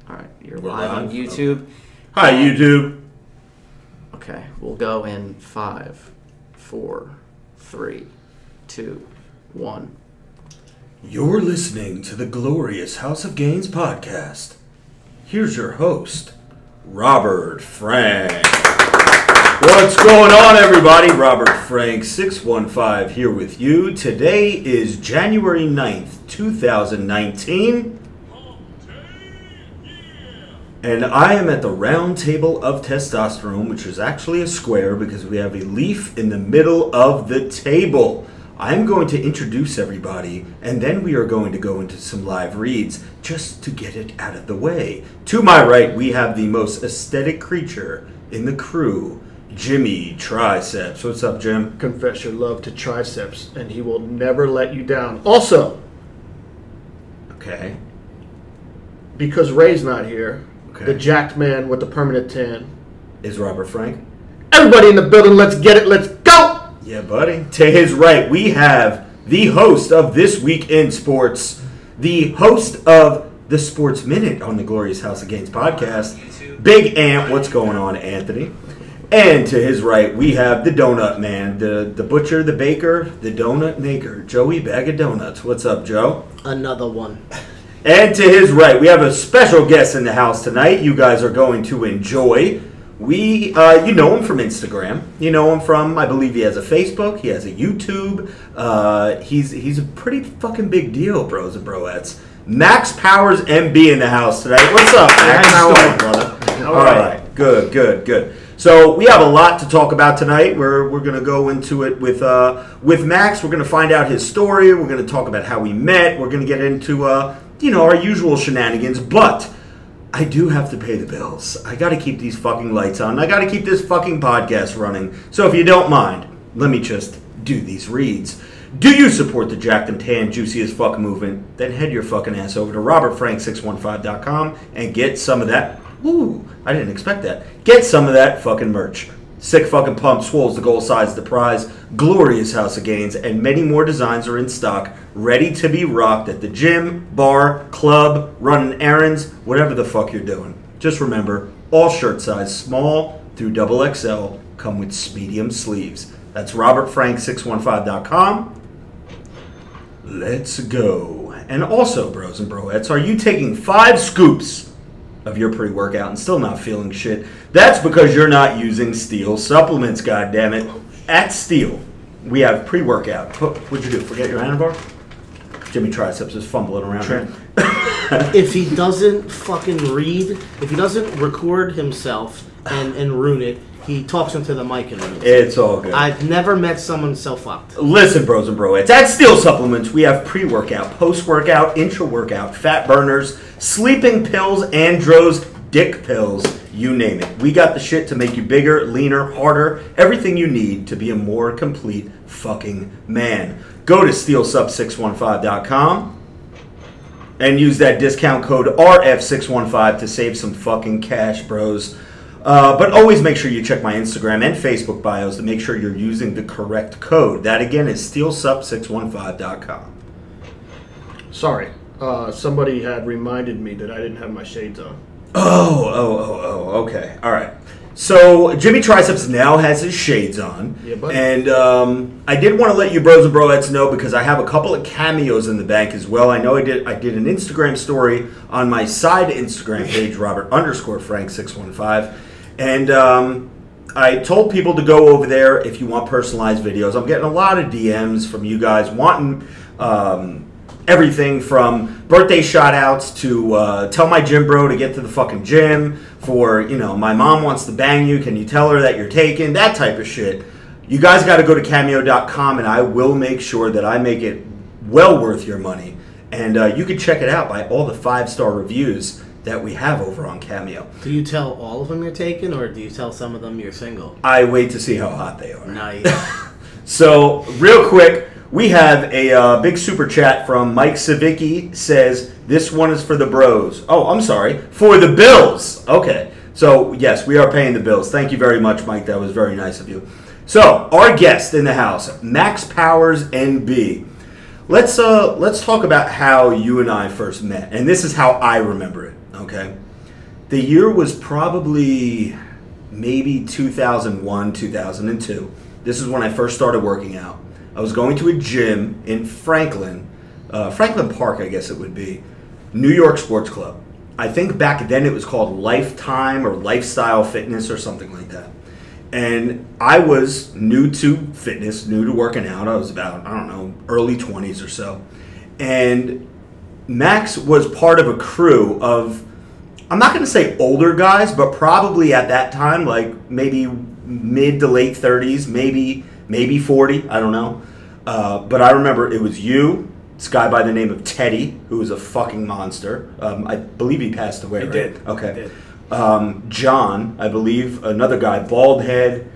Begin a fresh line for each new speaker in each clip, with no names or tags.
All right, you're live on YouTube.
Okay. Hi, YouTube.
Okay, we'll go in 5, 4, 3, 2, 1.
You're listening to the glorious House of Gainz podcast. Here's your host, Robert Frank. What's going on, everybody? Robert Frank, 615 here with you. Today is January 9th, 2019. And I am at the round table of testosterone, which is actually a square because we have a leaf in the middle of the table. I'm going to introduce everybody, and then we are going to go into some live reads just to get it out of the way. To my right, we have the most aesthetic creature in the crew, Jimmy Triceps. What's up, Jim?
Confess your love to Triceps, and he will never let you down. Also,
Okay.
because Ray's not here,
Okay.
the jacked man with the permanent tan.
Is Robert Frank?
Everybody in the building, let's get it, let's go!
Yeah, buddy. To his right, we have the host of This Week in Sports, the host of the Sports Minute on the Glorious House of Gainz podcast, Big Ant. What's going on, Anthony? And to his right, we have the donut man, the butcher, the baker, the donut maker, Joey Bag of Donuts. What's up, Joe?
Another one.
And to his right, we have a special guest in the house tonight. You guys are going to enjoy. You know him from Instagram. You know him from, I believe he has a Facebook. He has a YouTube. He's a pretty fucking big deal, bros and broettes. Max Powers MB in the house tonight. What's up, Max? How are you, brother? All right. Good. So we have a lot to talk about tonight. We're going to go into it with Max. We're going to find out his story. We're going to talk about how we met. We're going to get into our usual shenanigans. But I do have to pay the bills. I got to keep these fucking lights on. I got to keep this fucking podcast running. So if you don't mind, let me just do these reads. Do you support the jacked and tan, juicy as fuck movement? Then head your fucking ass over to robertfrank615.com and get some of that. Ooh, I didn't expect that. Get some of that fucking merch. Sick fucking pump, swolls the goal, size the prize, glorious House of Gainz, and many more designs are in stock, ready to be rocked at the gym, bar, club, running errands, whatever the fuck you're doing. Just remember, all shirt size, small through XXL, come with medium sleeves. That's robertfrank615.com. Let's go. And also, bros and broettes, are you taking 5 scoops of your pre-workout and still not feeling shit? That's because you're not using Steel supplements, goddammit. At Steel, we have pre-workout. What'd you do? Forget your handlebar? Jimmy Triceps is fumbling around here.
If he doesn't fucking read, if he doesn't record himself and ruin it, he talks into the mic and ruins it.
It's all good.
I've never met someone so fucked.
Listen, bros and broettes, at Steel Supplements, we have pre-workout, post-workout, intra-workout, fat burners, sleeping pills, andros, dick pills, you name it. We got the shit to make you bigger, leaner, harder, everything you need to be a more complete fucking man. Go to steelsup615.com and use that discount code RF615 to save some fucking cash, bros. But always make sure you check my Instagram and Facebook bios to make sure you're using the correct code. That again is steelsup615.com.
Sorry, somebody had reminded me that I didn't have my shades on.
Oh, okay. All right. So Jimmy Triceps now has his shades on.
Yeah, buddy.
And I did want to let you bros and broettes know because I have a couple of cameos in the bank as well. I know I did an Instagram story on my side Instagram page, Robert_Frank615. And I told people to go over there if you want personalized videos. I'm getting a lot of DMs from you guys wanting everything from birthday shout-outs to tell my gym bro to get to the fucking gym, for, my mom wants to bang you, can you tell her that you're taken, that type of shit. You guys got to go to cameo.com, and I will make sure that I make it well worth your money. And you can check it out by all the 5-star reviews that we have over on Cameo.
Do you tell all of them you're taken, or do you tell some of them you're single?
I wait to see how hot they are.
Nice.
So, real quick, we have a big super chat from Mike Savicki. Says, this one is for the bros. Oh, I'm sorry. For the bills. Okay. So, yes, we are paying the bills. Thank you very much, Mike. That was very nice of you. So, our guest in the house, Max Powers NB. Let's talk about how you and I first met. And this is how I remember it, okay? The year was probably maybe 2001, 2002. This is when I first started working out. I was going to a gym in Franklin Park, I guess it would be, New York Sports Club. I think back then it was called Lifetime or Lifestyle Fitness or something like that. And I was new to fitness, new to working out. I was about, I don't know, early 20s or so. And Max was part of a crew of, I'm not going to say older guys, but probably at that time, like maybe mid to late 30s, maybe 40, I don't know. But I remember it was you, this guy by the name of Teddy, who was a fucking monster. I believe he passed away, right?
He did.
Okay.
He did.
John, I believe, another guy, bald head,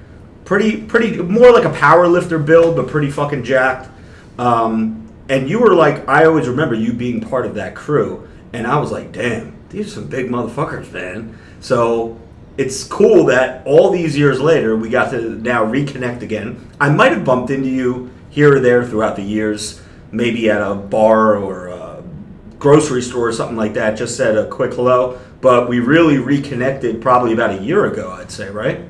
pretty, more like a power lifter build, but pretty fucking jacked. And you were like, I always remember you being part of that crew, and I was like, damn, these are some big motherfuckers, man. So it's cool that all these years later, we got to now reconnect again. I might have bumped into you here or there throughout the years, maybe at a bar or a grocery store or something like that, just said a quick hello. But we really reconnected probably about a year ago, I'd say, right?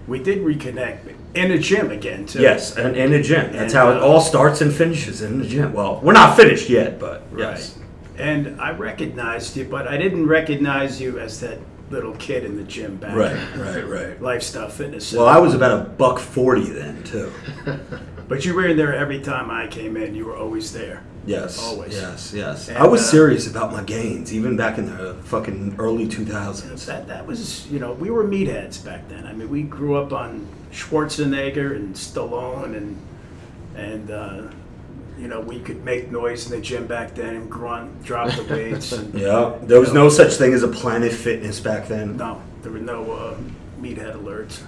We did reconnect in a gym again, too.
Yes, and in a gym. That's
And,
how it all starts and finishes, in the gym. Well, we're not finished yet, but yes.
Right. And I recognized you, but I didn't recognize you as that little kid in the gym back
Right.
Lifestyle Fitness.
Well, I was about $140 then, too.
But you were in there every time I came in. You were always there.
Yes.
Always.
Yes.
And,
I was serious about my gains, even back in the fucking early 2000s.
That was, we were meatheads back then. I mean, we grew up on Schwarzenegger and Stallone and we could make noise in the gym back then and grunt, drop the weights. And,
Yeah, there was no such thing as a Planet Fitness back then.
No, there were no meathead alerts.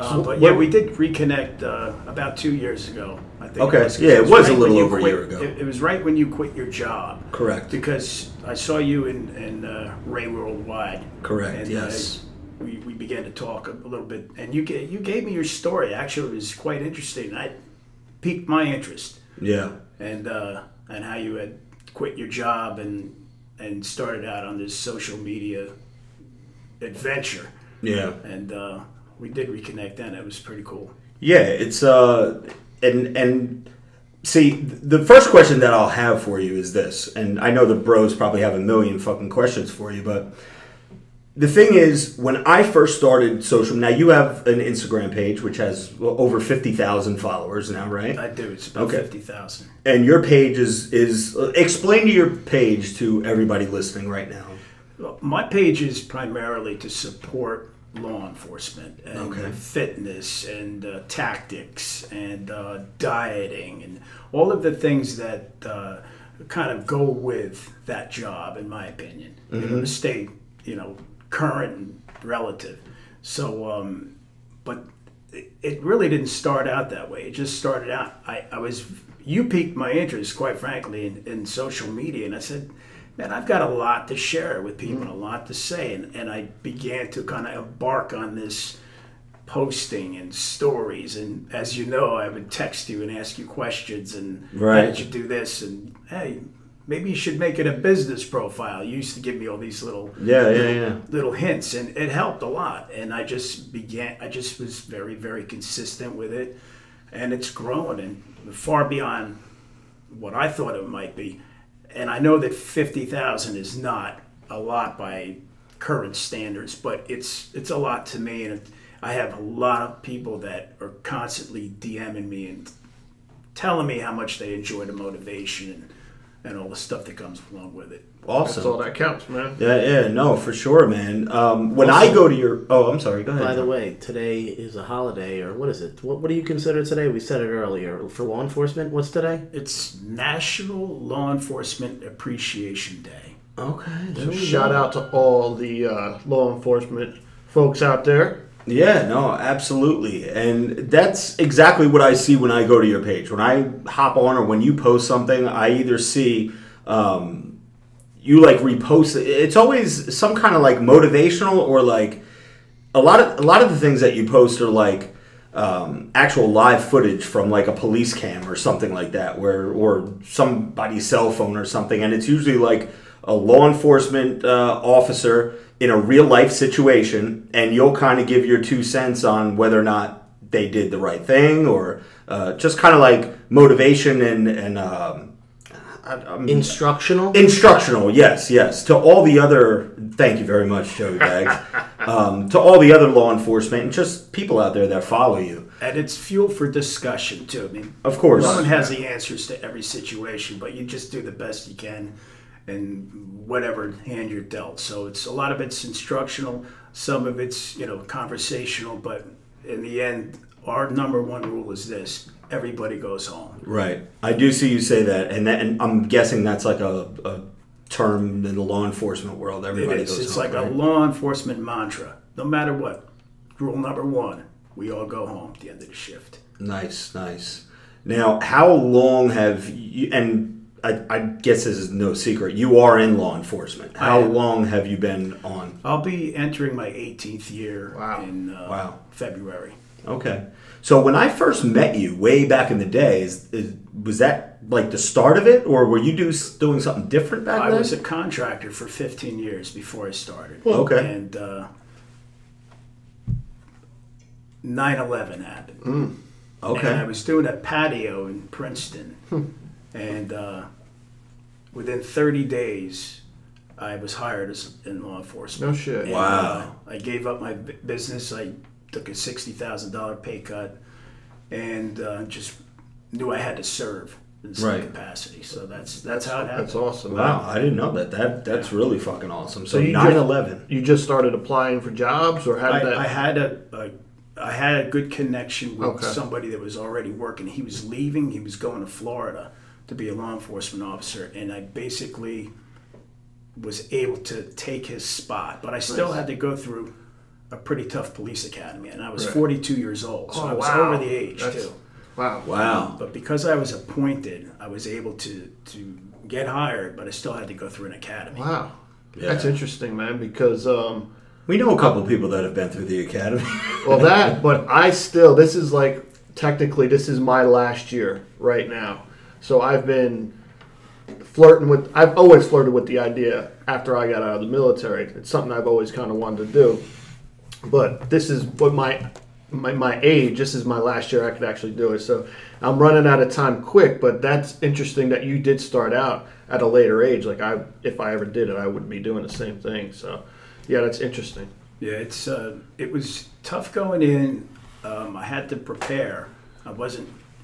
So
but yeah, we did reconnect about 2 years ago. I think.
Okay, it was a little over a year ago.
It was right when you quit your job.
Correct.
Because I saw you in Ray Worldwide.
Correct.
And,
yes.
We began to talk a little bit, and you gave me your story. Actually, it was quite interesting. I piqued my interest.
Yeah.
And how you had quit your job and started out on this social media adventure.
Yeah.
And we did reconnect then. It was pretty cool.
Yeah, it's and see, the first question that I'll have for you is this, and I know the bros probably have a million fucking questions for you, but the thing is, when I first started social, now you have an Instagram page which has over 50,000 followers now, right?
I do. It's about 50,000.
And your page is explain to your page to everybody listening right now.
Well, my page is primarily to support law enforcement and fitness and tactics and dieting and all of the things that kind of go with that job, in my opinion, to stay, current and relative. So, but it really didn't start out that way. It just started out, you piqued my interest, quite frankly, in social media, and I said, man, I've got a lot to share with people, a lot to say. And I began to kind of embark on this posting and stories. And as you know, I would text you and ask you questions and how did you do this? And hey, maybe you should make it a business profile. You used to give me all these little hints, and it helped a lot. And I just was very, very consistent with it. And it's grown and far beyond what I thought it might be. And I know that 50,000 is not a lot by current standards, but it's a lot to me. And I have a lot of people that are constantly DMing me and telling me how much they enjoy the motivation and all the stuff that comes along with it.
Awesome.
That's all that counts, man.
Yeah, no, for sure, man. When I go to your... Oh, I'm sorry, go ahead.
By the way, today is a holiday, or what is it? What do you consider today? We said it earlier. For law enforcement, what's today?
It's National Law Enforcement Appreciation Day.
Okay.
So shout out to all the law enforcement folks out there.
Yeah, no, absolutely. And that's exactly what I see when I go to your page. When I hop on or when you post something, I either see... you like repost it. It's always some kind of like motivational or like a lot of the things that you post are like actual live footage from like a police cam or something like that, or somebody's cell phone or something, and it's usually like a law enforcement officer in a real life situation, and you'll kind of give your 2 cents on whether or not they did the right thing, or just kind of like motivation and
Instructional?
Instructional, yes. To all the other, thank you very much, Joey Bags. To all the other law enforcement and just people out there that follow you.
And it's fuel for discussion, too. I mean,
of course.
No one has the answers to every situation, but you just do the best you can in whatever hand you're dealt. So a lot of it's instructional, some of it's, conversational, but in the end, our number one rule is this: everybody goes home.
Right. I do see you say that, and I'm guessing that's like a term in the law enforcement world. Everybody goes home.
It's like a law enforcement mantra. No matter what. Rule number one: we all go home at the end of the shift.
Nice. Now, how long have you, and I guess this is no secret, you are in law enforcement. How long have you been on?
I'll be entering my 18th year in February.
Okay. So when I first met you way back in the day, was that like the start of it, or were you doing something different back then?
I was a contractor for 15 years before I started.
Okay.
And 9/11 happened.
Okay.
And I was doing a patio in Princeton. And within 30 days, I was hired in law enforcement.
No shit.
And,
wow.
I gave up my business. I took a $60,000 pay cut, and just knew I had to serve in some capacity. So that's how it happened.
That's awesome.
Wow, I didn't know that. That's really fucking awesome. So
you
9/11.
You just started applying for jobs, or how did that?
I had a good connection with somebody that was already working. He was leaving. He was going to Florida to be a law enforcement officer, and I basically was able to take his spot. But I still had to go through a pretty tough police academy, and I was 42 years old, so I was over the age too.
Wow.
But because I was appointed, I was able to get hired, but I still had to go through an academy.
Wow.
Yeah.
That's interesting, man, because
we know a couple people that have been through the academy.
but I still, this is like, technically, this is my last year right now. So I've been I've always flirted with the idea after I got out of the military. It's something I've always kind of wanted to do. But this is what my age, this is my last year I could actually do it. So I'm running out of time quick, but that's interesting that you did start out at a later age. Like if I ever did it, I would be doing the same thing. So yeah, that's interesting.
Yeah, it was tough going in. I had to prepare.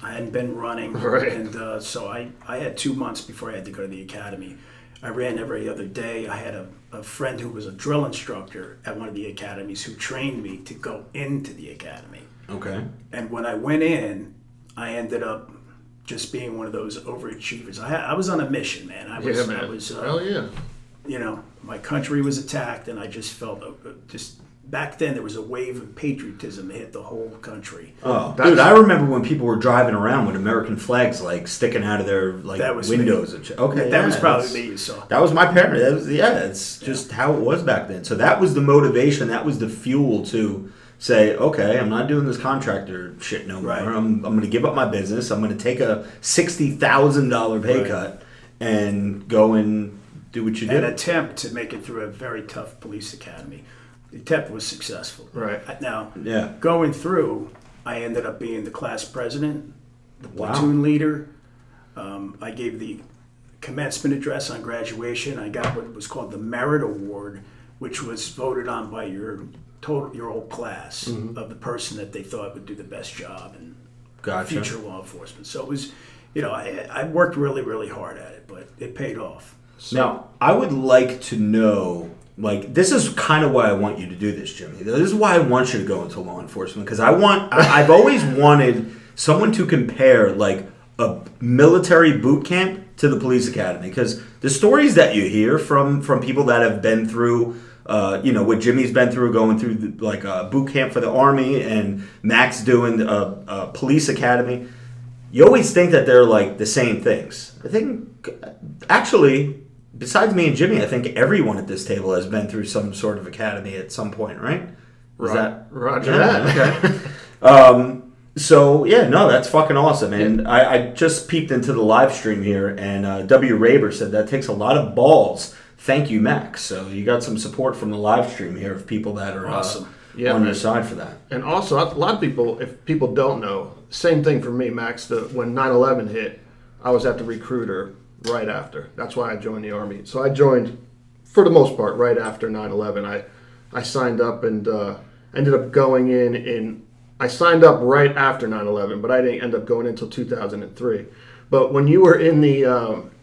I hadn't been running, and so I had 2 months before I had to go to the academy. I ran every other day. I had a friend who was a drill instructor at one of the academies who trained me to go into the academy.
Okay.
And when I went in, I ended up just being one of those overachievers. I was on a mission, man. I was
hell yeah.
My country was attacked, and I just felt back then there was a wave of patriotism that hit the whole country.
Oh, dude, I remember when people were driving around with American flags like sticking out of their windows. And shit. Okay,
that was probably me you saw.
That was my parents. It's just how it was back then. So that was the motivation. That was the fuel to say, okay, I'm not doing this contractor shit no more. I'm going to give up my business. I'm going to take a $60,000 pay cut and go and do what you did.
An attempt to make it through a very tough police academy. The attempt was successful.
Right.
Now, going through, I ended up being the class president, the platoon leader. I gave the commencement address on graduation. I got what was called the Merit Award, which was voted on by your whole class of the person that they thought would do the best job in future law enforcement. So it was, I worked really, really hard at it, but it paid off.
Now, I would like to know, this is kind of why I want you to do this, Jimmy. This is why I want you to go into law enforcement, because I've always wanted someone to compare, a military boot camp to the police academy, because the stories that you hear from people that have been through, what Jimmy's been through, going through a boot camp for the Army, and Max doing a police academy, you always think that they're the same things. I think, actually, besides me and Jimmy, I think everyone at this table has been through some sort of academy at some point, right?
Roger that.
Okay. That's fucking awesome. And I just peeped into the live stream here, and W. Raber said that takes a lot of balls thank you, Max. So you got some support from the live stream here of people that are
Awesome.
on your side for that.
And also, a lot of people, if people don't know, same thing for me, Max. When 9/11 hit, I was at the recruiter right after. That's why I joined the Army. So I joined, for the most part, right after 9/11. I signed up and ended up going in. I signed up right after 9/11, but I didn't end up going until 2003. But when you were in the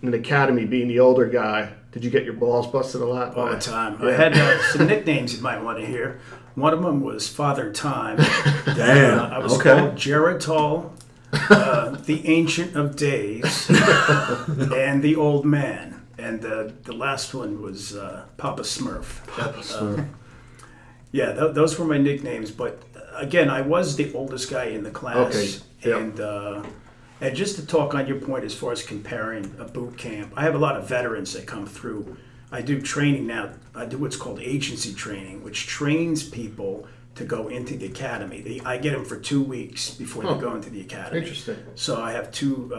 academy, being the older guy, did you get your balls busted a lot?
All the time.
Yeah.
I had some nicknames you might want to hear. One of them was Father Time.
Damn.
I was
Okay.
called Geritol, the Ancient of Days, and the Old Man. And the last one was Papa Smurf. Yeah, those were my nicknames. But again, I was the oldest guy in the class.
Okay. Yep.
And just to talk on your point as far as comparing a boot camp, I have a lot of veterans that come through. I do training now. I do what's called agency training, which trains people to go into the academy. I get them for 2 weeks before they go into the academy.
Interesting.
So I have two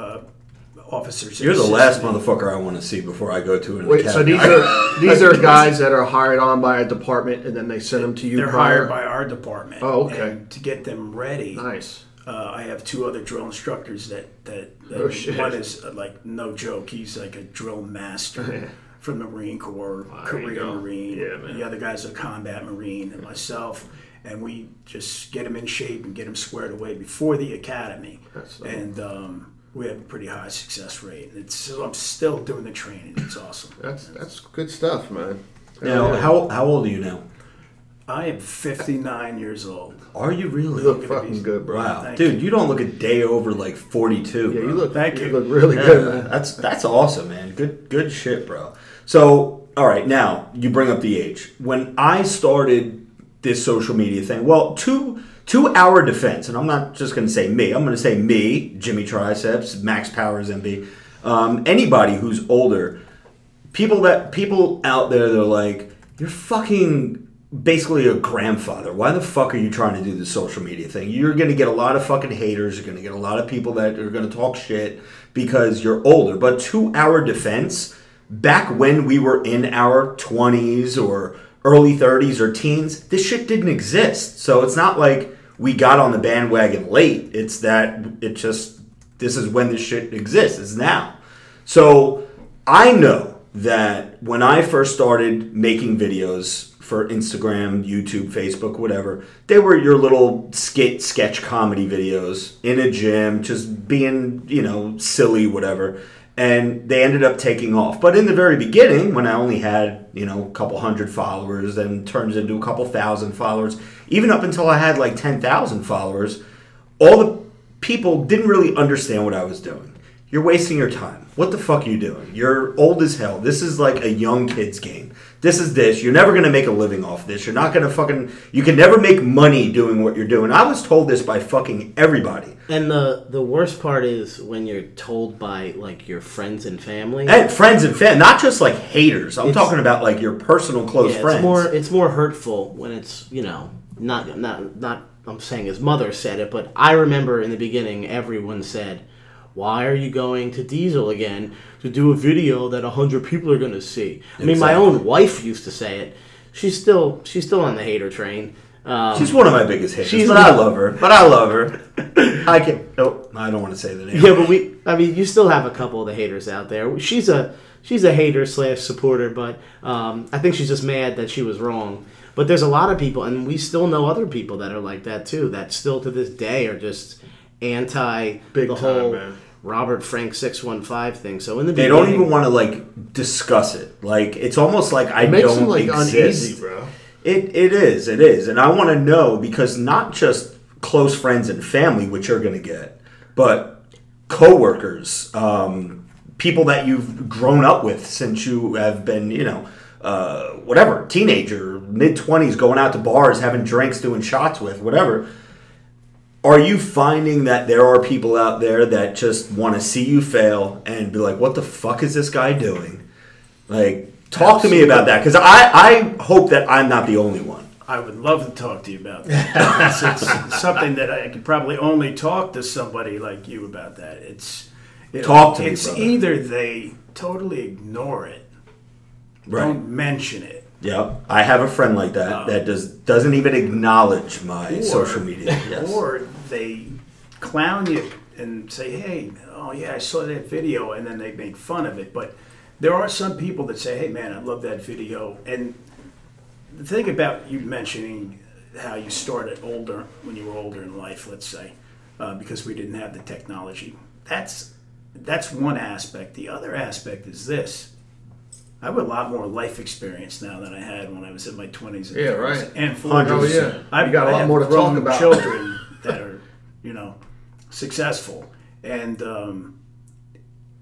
officers.
You're the
assist
last
me.
motherfucker I want to see before I go to an
Wait, so
academy.
these are guys that are hired on by a department, and then they send them to you.
They're
prior?
hired by our department.
Oh, okay.
And to get them ready.
Nice.
I have two other drill instructors that
Oh, shit.
one is like no joke. He's like a drill master from the Marine Corps,
there you
Korean
go.
Marine.
Yeah, man.
The other guy's a combat Marine, and myself. And we just get them in shape and get them squared away before the academy.
That's
and we have a pretty high success rate. I'm still doing the training. It's awesome.
That's good stuff, man.
Now,
Yeah.
how old are you now?
I am 59 years old.
Are you
You
really?
look fucking good, bro.
Wow,
Thank
dude,
you.
you don't look a day over like 42.
Yeah,
bro.
you look.
Thank
you
you.
look really
Yeah,
good, man.
that's awesome, man. Good shit, bro. So, all right, now you bring up the age. When I started this social media thing, well, to our defense, and I'm not just going to say me. I'm going to say me, Jimmy Triceps, Max Powers, MB. Anybody who's older, people out there, they're like, you're fucking basically a grandfather. Why the fuck are you trying to do the social media thing? You're going to get a lot of fucking haters. You're going to get a lot of people that are going to talk shit because you're older. But to our defense, back when we were in our 20s or early 30s or teens, this shit didn't exist. So it's not like we got on the bandwagon late. It's that this is when this shit exists. It's now. So I know that when I first started making videos for Instagram, YouTube, Facebook, whatever, they were your little sketch comedy videos in a gym, just being, silly, whatever. And they ended up taking off. But in the very beginning, when I only had, a couple hundred followers, then turns into a couple thousand followers, even up until I had like 10,000 followers, all the people didn't really understand what I was doing. You're wasting your time. What the fuck are you doing? You're old as hell. This is like a young kid's game. This is this. You're never going to make a living off this. You're not going to you can never make money doing what you're doing. I was told this by fucking everybody.
And the worst part is when you're told by like your friends and family.
And friends and family, not just like haters. I'm talking about like your personal close friends.
It's more hurtful when it's, not I'm saying his mother said it, but I remember in the beginning everyone said, "Why are you going to Diesel again to do a video that 100 people are going to see?" I mean, my own wife used to say it. She's still on the hater train.
She's one of my biggest haters, but I love her. I don't want to say the name.
Yeah, but you still have a couple of the haters out there. She's a hater / supporter, but I think she's just mad that she was wrong. But there's a lot of people, and we still know other people that are like that too, that still to this day are just anti the whole
man.
Robert Frank 615 thing. So in the
They
beginning,
don't even want to like discuss it. Like it's almost like I
It makes
don't
them like
exist.
uneasy, bro.
It is, and I want to know because not just close friends and family, which you're going to get, but coworkers, people that you've grown up with since you have been, whatever, teenager, mid-20s, going out to bars, having drinks, doing shots with, whatever. Are you finding that there are people out there that just want to see you fail and be like, what the fuck is this guy doing? Like, talk to me about that, because I hope that I'm not the only one.
I would love to talk to you about that. It's something that I could probably only talk to somebody like you about that.
Talk to me,
It's
brother.
either they totally ignore it, Don't mention it.
Yep, I have a friend like that that doesn't even acknowledge my social media. Yes.
Or they clown you and say, "Hey, oh yeah, I saw that video," and then they make fun of it. But there are some people that say, "Hey, man, I love that video." And the thing about you mentioning how you started older, when you were older in life, let's say, because we didn't have the technology. That's one aspect. The other aspect is this. I have a lot more life experience now than I had when I was in my 20s and 30s.
Right.
And 40s.
Oh, yeah.
I've
got a lot more to talk about.
Children that are, successful. And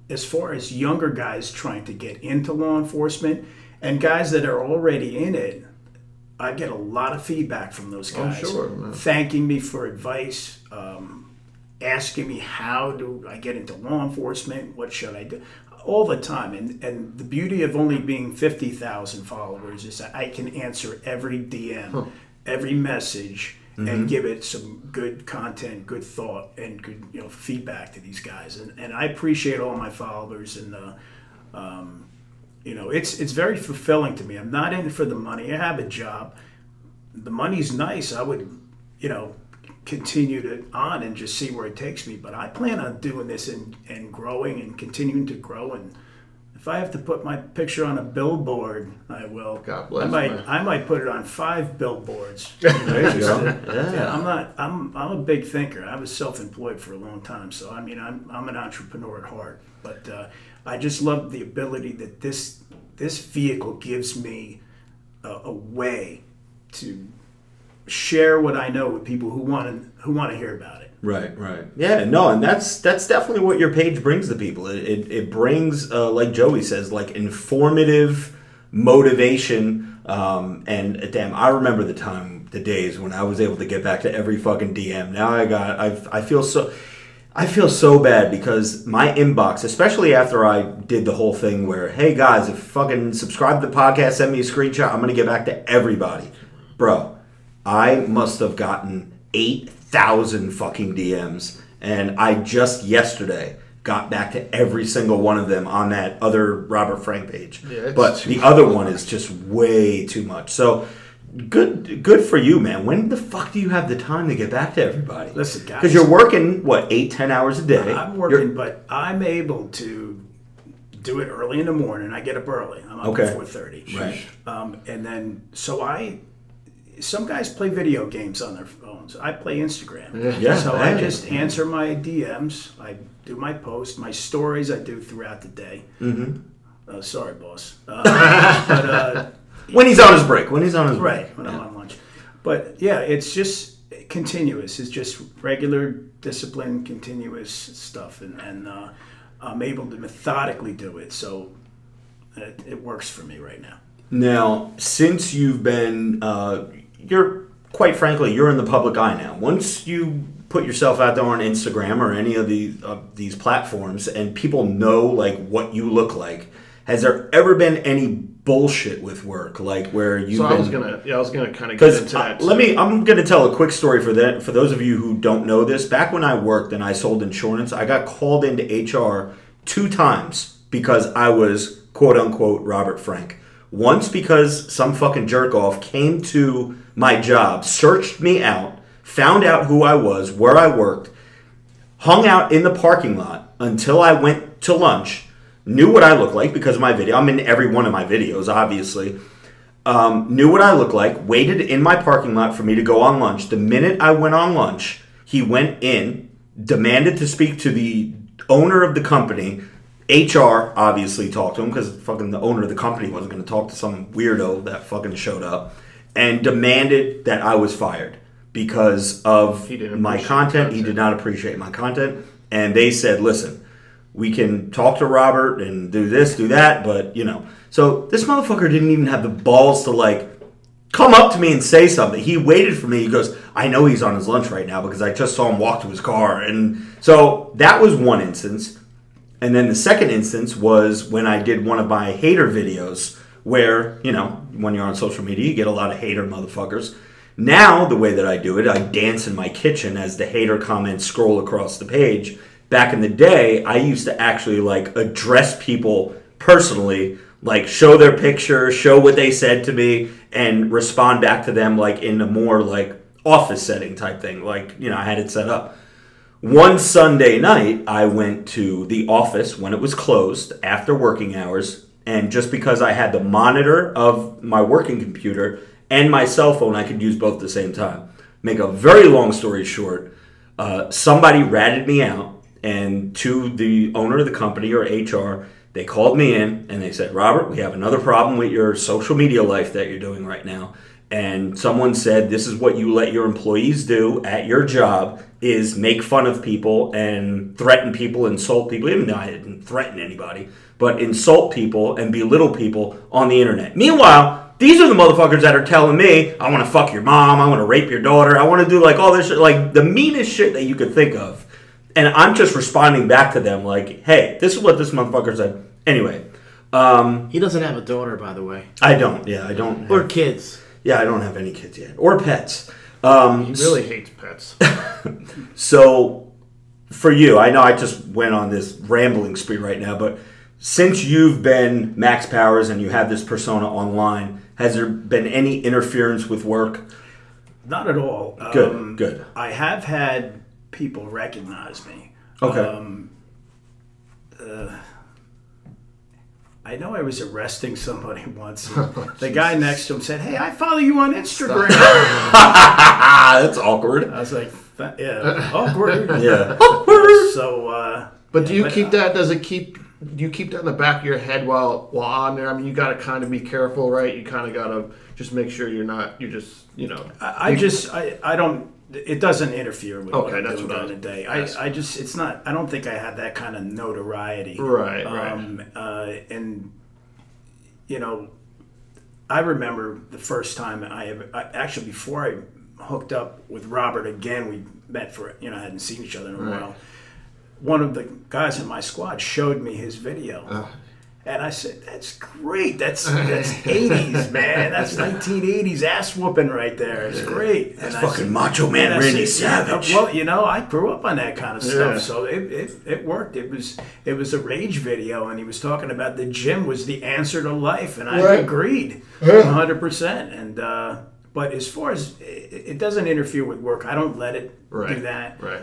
as far as younger guys trying to get into law enforcement and guys that are already in it, I get a lot of feedback from those guys.
Oh, sure.
Thanking me for advice, asking me how do I get into law enforcement, what should I do? All the time. And the beauty of only being 50,000 followers is that I can answer every DM, every message, and give it some good content, good thought, and good feedback to these guys. And I appreciate all my followers, and it's very fulfilling to me. I'm not in it for the money. I have a job. The money's nice. I would continue on and just see where it takes me. But I plan on doing this and growing and continuing to grow. And if I have to put my picture on a billboard, I will.
God bless.
I might put it on 5 billboards.
There you go.
Yeah, I'm a big thinker. I was self-employed for a long time, so I'm an entrepreneur at heart. But I just love the ability that this vehicle gives me a way to share what I know with people who want to hear about it.
Right. Yeah, no, and that's definitely what your page brings to people. It brings, like Joey says, like informative motivation. And damn, I remember the days when I was able to get back to every fucking DM. Now I feel so bad because my inbox, especially after I did the whole thing where, hey guys, if you fucking subscribe to the podcast, send me a screenshot, I'm gonna get back to everybody, bro. I must have gotten 8,000 fucking DMs, and I just yesterday got back to every single one of them on that other Robert Frank page.
Yeah,
but the other one is just way too much. So good for you, man. When the fuck do you have the time to get back to everybody?
Listen, guys,
because you're working 8-10 hours a day.
I'm working, but I'm able to do it early in the morning. I get up early. I'm up at 4:30.
Right.
And then some guys play video games on their phones. I play Instagram.
Yeah,
so I just answer my DMs. I do my posts, my stories I do throughout the day. Mm-hmm. Sorry, boss. But
when he's on his break. When
I'm on lunch. But yeah, it's just continuous. It's just regular discipline, continuous stuff. And I'm able to methodically do it. So it works for me right now.
Now, since you've been... you're in the public eye now. Once you put yourself out there on Instagram or any of these platforms and people know like what you look like, has there ever been any bullshit with work, like where you've been?
I was gonna kind of get into that.
I'm gonna tell a quick story for that. For those of you who don't know this, back when I worked and I sold insurance, I got called into HR 2 times because I was quote unquote Robert Frank. Once because some fucking jerk off came to my job, searched me out, found out who I was, where I worked, hung out in the parking lot until I went to lunch, knew what I looked like because of my video. I'm in every one of my videos, obviously. Knew what I looked like, waited in my parking lot for me to go on lunch. The minute I went on lunch, he went in, demanded to speak to the owner of the company. HR obviously talked to him because fucking the owner of the company wasn't going to talk to some weirdo that fucking showed up, and demanded that I was fired because of my content. He did not appreciate my content, and they said, listen, we can talk to Robert and do this, do that, but so this motherfucker didn't even have the balls to like come up to me and say something. He waited for me. He goes, I know he's on his lunch right now because I just saw him walk to his car. And so that was one instance. And then the second instance was when I did one of my hater videos where, when you're on social media, you get a lot of hater motherfuckers. Now, the way that I do it, I dance in my kitchen as the hater comments scroll across the page. Back in the day, I used to actually, address people personally, Like, show their picture, show what they said to me, and respond back to them, like, in a more, like, office setting type thing. Like, I had it set up. One Sunday night, I went to the office when it was closed after working hours, and just because I had the monitor of my working computer and my cell phone, I could use both at the same time. Make a very long story short, somebody ratted me out, and to the owner of the company, or HR, they called me in, and they said, Robert, we have another problem with your social media life that you're doing right now. And someone said, this is what you let your employees do at your job, is make fun of people and threaten people, insult people, even though I didn't threaten anybody, but insult people and belittle people on the internet. Meanwhile, these are the motherfuckers that are telling me, I want to fuck your mom, I want to rape your daughter, I want to do like all this shit, like the meanest shit that you could think of. And I'm just responding back to them like, hey, this is what this motherfucker said. Anyway.
He doesn't have a daughter, by the way.
I don't, yeah, I don't.
Or kids.
Yeah, I don't have any kids yet. Or pets.
He really hates pets.
So, for you, I know I just went on this rambling spree right now, but since you've been Max Powers and you have this persona online, has there been any interference with work?
Not at all.
Good.
I have had people recognize me.
Okay.
I know I was arresting somebody once. The guy next to him said, "Hey, I follow you on Instagram."
That's awkward.
I was like, "Yeah, awkward."
Yeah, awkward.
So,
but do you keep that? Do you keep that in the back of your head while on there? I mean, you got to kind of be careful, right? You kind of got to just make sure you're not. You just,
I don't. It doesn't interfere with what I'm
that's
doing
what
during the day. It's not. I don't think I have that kind of notoriety.
Right.
And I remember the first time actually before I hooked up with Robert again. We met for hadn't seen each other in a while. One of the guys in my squad showed me his video. And I said, "That's great. That's 80s, man. That's 1980s ass whooping right there. It's great."
That's fucking Macho Man Randy Savage.
Well, I grew up on that kind of stuff, so it worked. It was a rage video, and he was talking about the gym was the answer to life, and I agreed 100%. And but as far as it doesn't interfere with work, I don't let it do that.
Right.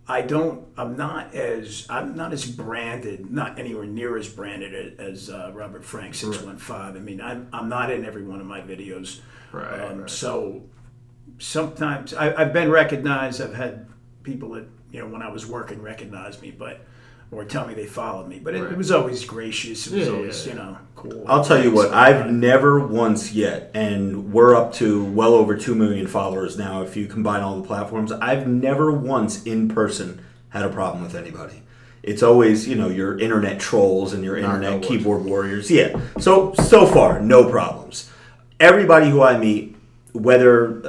I'm not as branded, not anywhere near as branded as Robert Frank 615. I mean, I'm not in every one of my videos. Right. So sometimes I've been recognized. I've had people that when I was working recognize me, or tell me they followed me. But it was always gracious. It was always cool.
I'll tell you what, I've never once yet, and we're up to well over 2 million followers now if you combine all the platforms, I've never once in person had a problem with anybody. It's always, your internet trolls and your internet keyboard warriors. Yeah. So far, no problems. Everybody who I meet, whether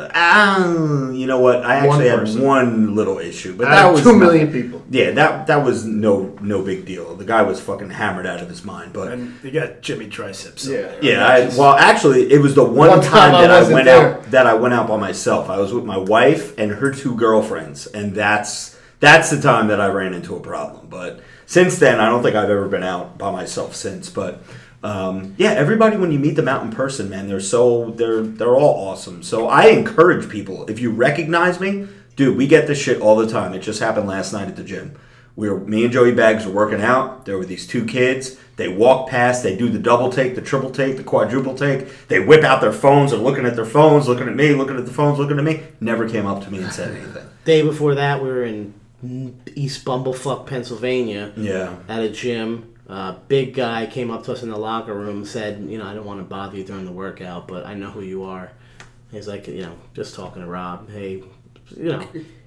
you know what, I actually had one little issue, but that was
2 million people.
Yeah, that was no big deal. The guy was fucking hammered out of his mind, but
and you got Jimmy Triceps.
Actually, it was the one time that I went out by myself. I was with my wife and her 2 girlfriends, and that's the time that I ran into a problem. But since then, I don't think I've ever been out by myself since. But everybody when you meet them out in person, man, they're all awesome. So I encourage people, if you recognize me, dude, we get this shit all the time. It just happened last night at the gym. Me and Joey Baggs were working out. There were these 2 kids. They walk past. They do the double take, the triple take, the quadruple take. They whip out their phones. They're looking at their phones, looking at me, looking at the phones, looking at me. Never came up to me and said anything.
Day before that, we were in East Bumblefuck, Pennsylvania.
Yeah.
At a gym. Big guy came up to us in the locker room, said, I don't want to bother you during the workout, but I know who you are. He's like, just talking to Rob. Hey,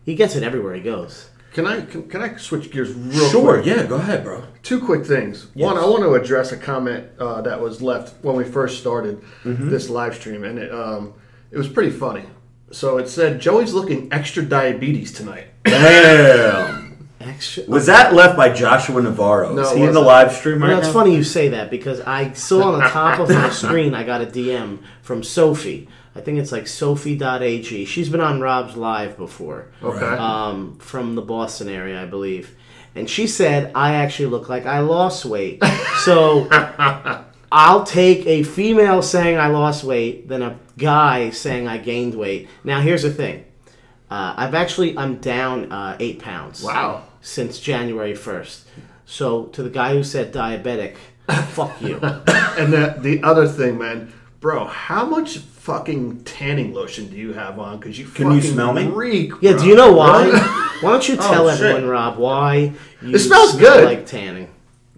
he gets it everywhere he goes.
Can I switch gears real quick?
Sure, yeah, go ahead, bro.
2 quick things.
Yes.
One, I want to address a comment that was left when we first started this live stream, and it was pretty funny. So it said, Joey's looking extra diabetes tonight.
Damn. Was that left by Joshua Navarro?
No,
is he in the live stream right now?
It's funny you say that because I saw on the top of my screen I got a DM from Sophie. I think it's like Sophie.ag. She's been on Rob's live before.
Okay.
From the Boston area, I believe. And she said, I actually look like I lost weight. So I'll take a female saying I lost weight than a guy saying I gained weight. Now, here's the thing. I'm down 8 pounds.
Wow.
Since January 1st. So to the guy who said diabetic, fuck you.
And the other thing, man, bro, how much fucking tanning lotion do you have on? Because
Can you smell me?
Reek,
Yeah,
bro.
do you know why?
Right?
Why don't you tell
shit.
everyone, Rob, why you
It smells
smell
good.
like tanning?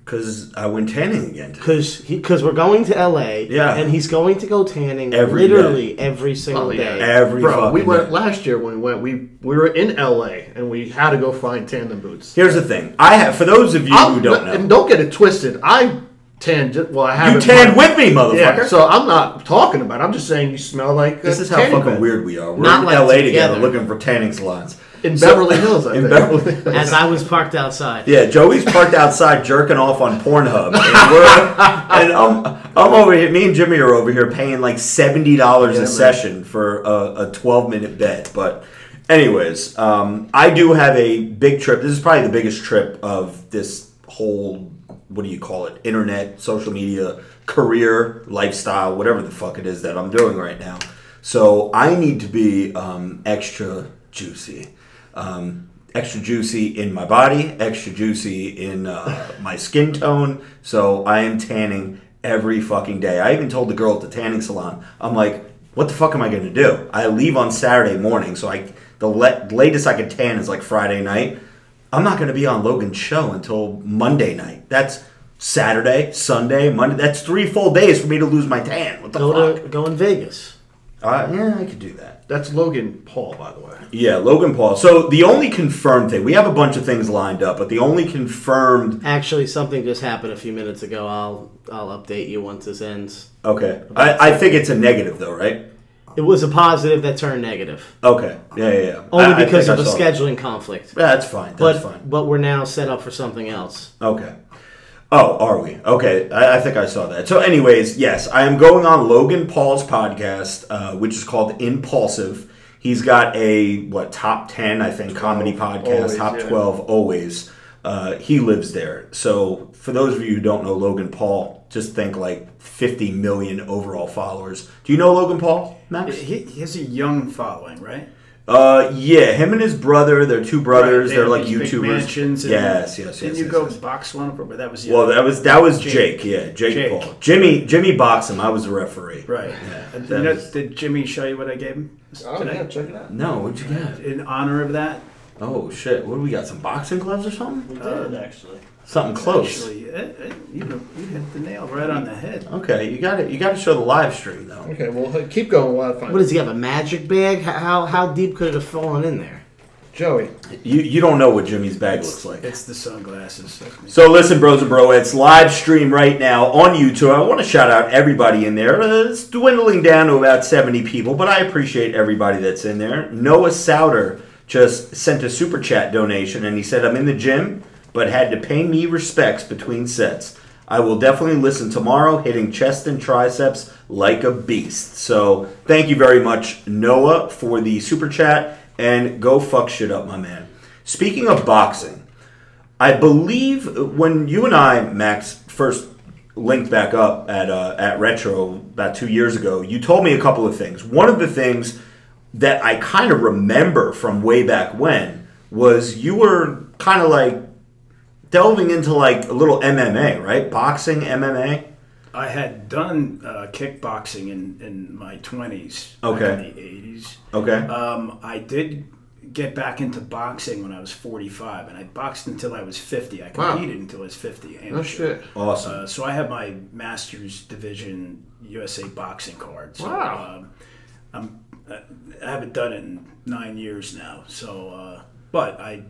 Because I went tanning again today.
Because we're going to LA,
Yeah.
and he's going to go tanning
Every
every single day.
Every
Bro, we
fucking
went
day.
last year when we went. We were in LA and we had to go find tandem boots.
Here's the thing. For those of you who don't know.
And don't get it twisted. I tanned. Well, I
You
haven't.
tanned with me, motherfucker.
Yeah. So I'm not talking about it. I'm just saying you smell like.
This
a
is how
tanning
fucking
bed.
weird we are. We're
Not
in
like
LA together
together.
looking for tanning salons.
In Beverly Hills, I think.
Beverly Hills.
As I was parked outside.
Yeah, Joey's parked outside jerking off on Pornhub, and I'm over here. Me and Jimmy are over here paying like $70 a session for a 12-minute bet. But, anyways, I do have a big trip. This is probably the biggest trip of this whole, what do you call it? Internet, social media, career, lifestyle, whatever the fuck it is that I'm doing right now. So I need to be extra juicy. Extra juicy in my body, extra juicy in my skin tone. So I am tanning every fucking day. I even told the girl at the tanning salon, I'm like, what the fuck am I going to do? I leave on Saturday morning, so the latest I can tan is like Friday night. I'm not going to be on Logan's show until Monday night. That's Saturday, Sunday, Monday. That's 3 full days for me to lose my tan. What the fuck?
Go in Vegas.
Yeah, I could do that.
That's Logan Paul, by the way.
Yeah, Logan Paul. So the only confirmed thing, we have a bunch of things lined up, but the only confirmed...
Actually, something just happened a few minutes ago. I'll update you once this ends.
Okay. I think it's a negative, though, right?
It was a positive that turned negative.
Okay. Yeah.
Only because
think
of a
I saw that.
scheduling conflict.
Yeah, that's fine. That's fine.
But we're now set up for something else.
Okay. Oh, are we? Okay, I think I saw that. So anyways, yes, I am going on Logan Paul's podcast, which is called Impulsive. He's got a, top 10, I think, comedy podcast,
always,
top
yeah.
12, always. He lives there. So for those of you who don't know Logan Paul, just think like 50 million overall followers. Do you know Logan Paul, Max?
He has a young following, right?
Yeah, him and his brother, they're two brothers.
Right,
They're
have
like
these big
YouTubers.
mansions and-
Yes.
Didn't you go box one over? But that was
Well, that was Jake. Yeah, Jake Paul. Jimmy boxed him. I was the referee.
right.
Yeah,
Did Jimmy show you what I gave him today?
check it out.
No, what'd you get?
In honor of that,
Oh shit! What do we got? Some boxing gloves or something?
We did, actually.
Something close.
actually, you hit the nail right on the head.
Okay, you got it. You got to show the live stream though.
Okay, well, keep going while I find
What does he have? A magic bag? How deep could it have fallen in there?
Joey.
You don't know what Jimmy's bag looks like.
It's the sunglasses.
So listen, bros and broettes, live stream right now on YouTube. I want to shout out everybody in there. It's dwindling down to about 70 people, but I appreciate everybody that's in there. Noah Souter just sent a super chat donation, and he said, I'm in the gym, but had to pay me respects between sets. I will definitely listen tomorrow, hitting chest and triceps like a beast. So thank you very much, Noah, for the super chat, and go fuck shit up, my man. Speaking of boxing, I believe when you and I, Max, first linked back up at Retro about 2 years ago, you told me a couple of things. One of the things that I kind of remember from way back when was you were kind of like delving into like a little MMA, right? Boxing, MMA.
I had done kickboxing in my 20s,
Okay.
back in the 80s.
Okay.
I did get back into boxing when I was 45, and I boxed until I was 50. I
Wow.
competed until I was 50.
No shit.
Awesome.
So I have my Masters Division USA boxing card. So,
Wow.
I haven't done it in 9 years now. So, but I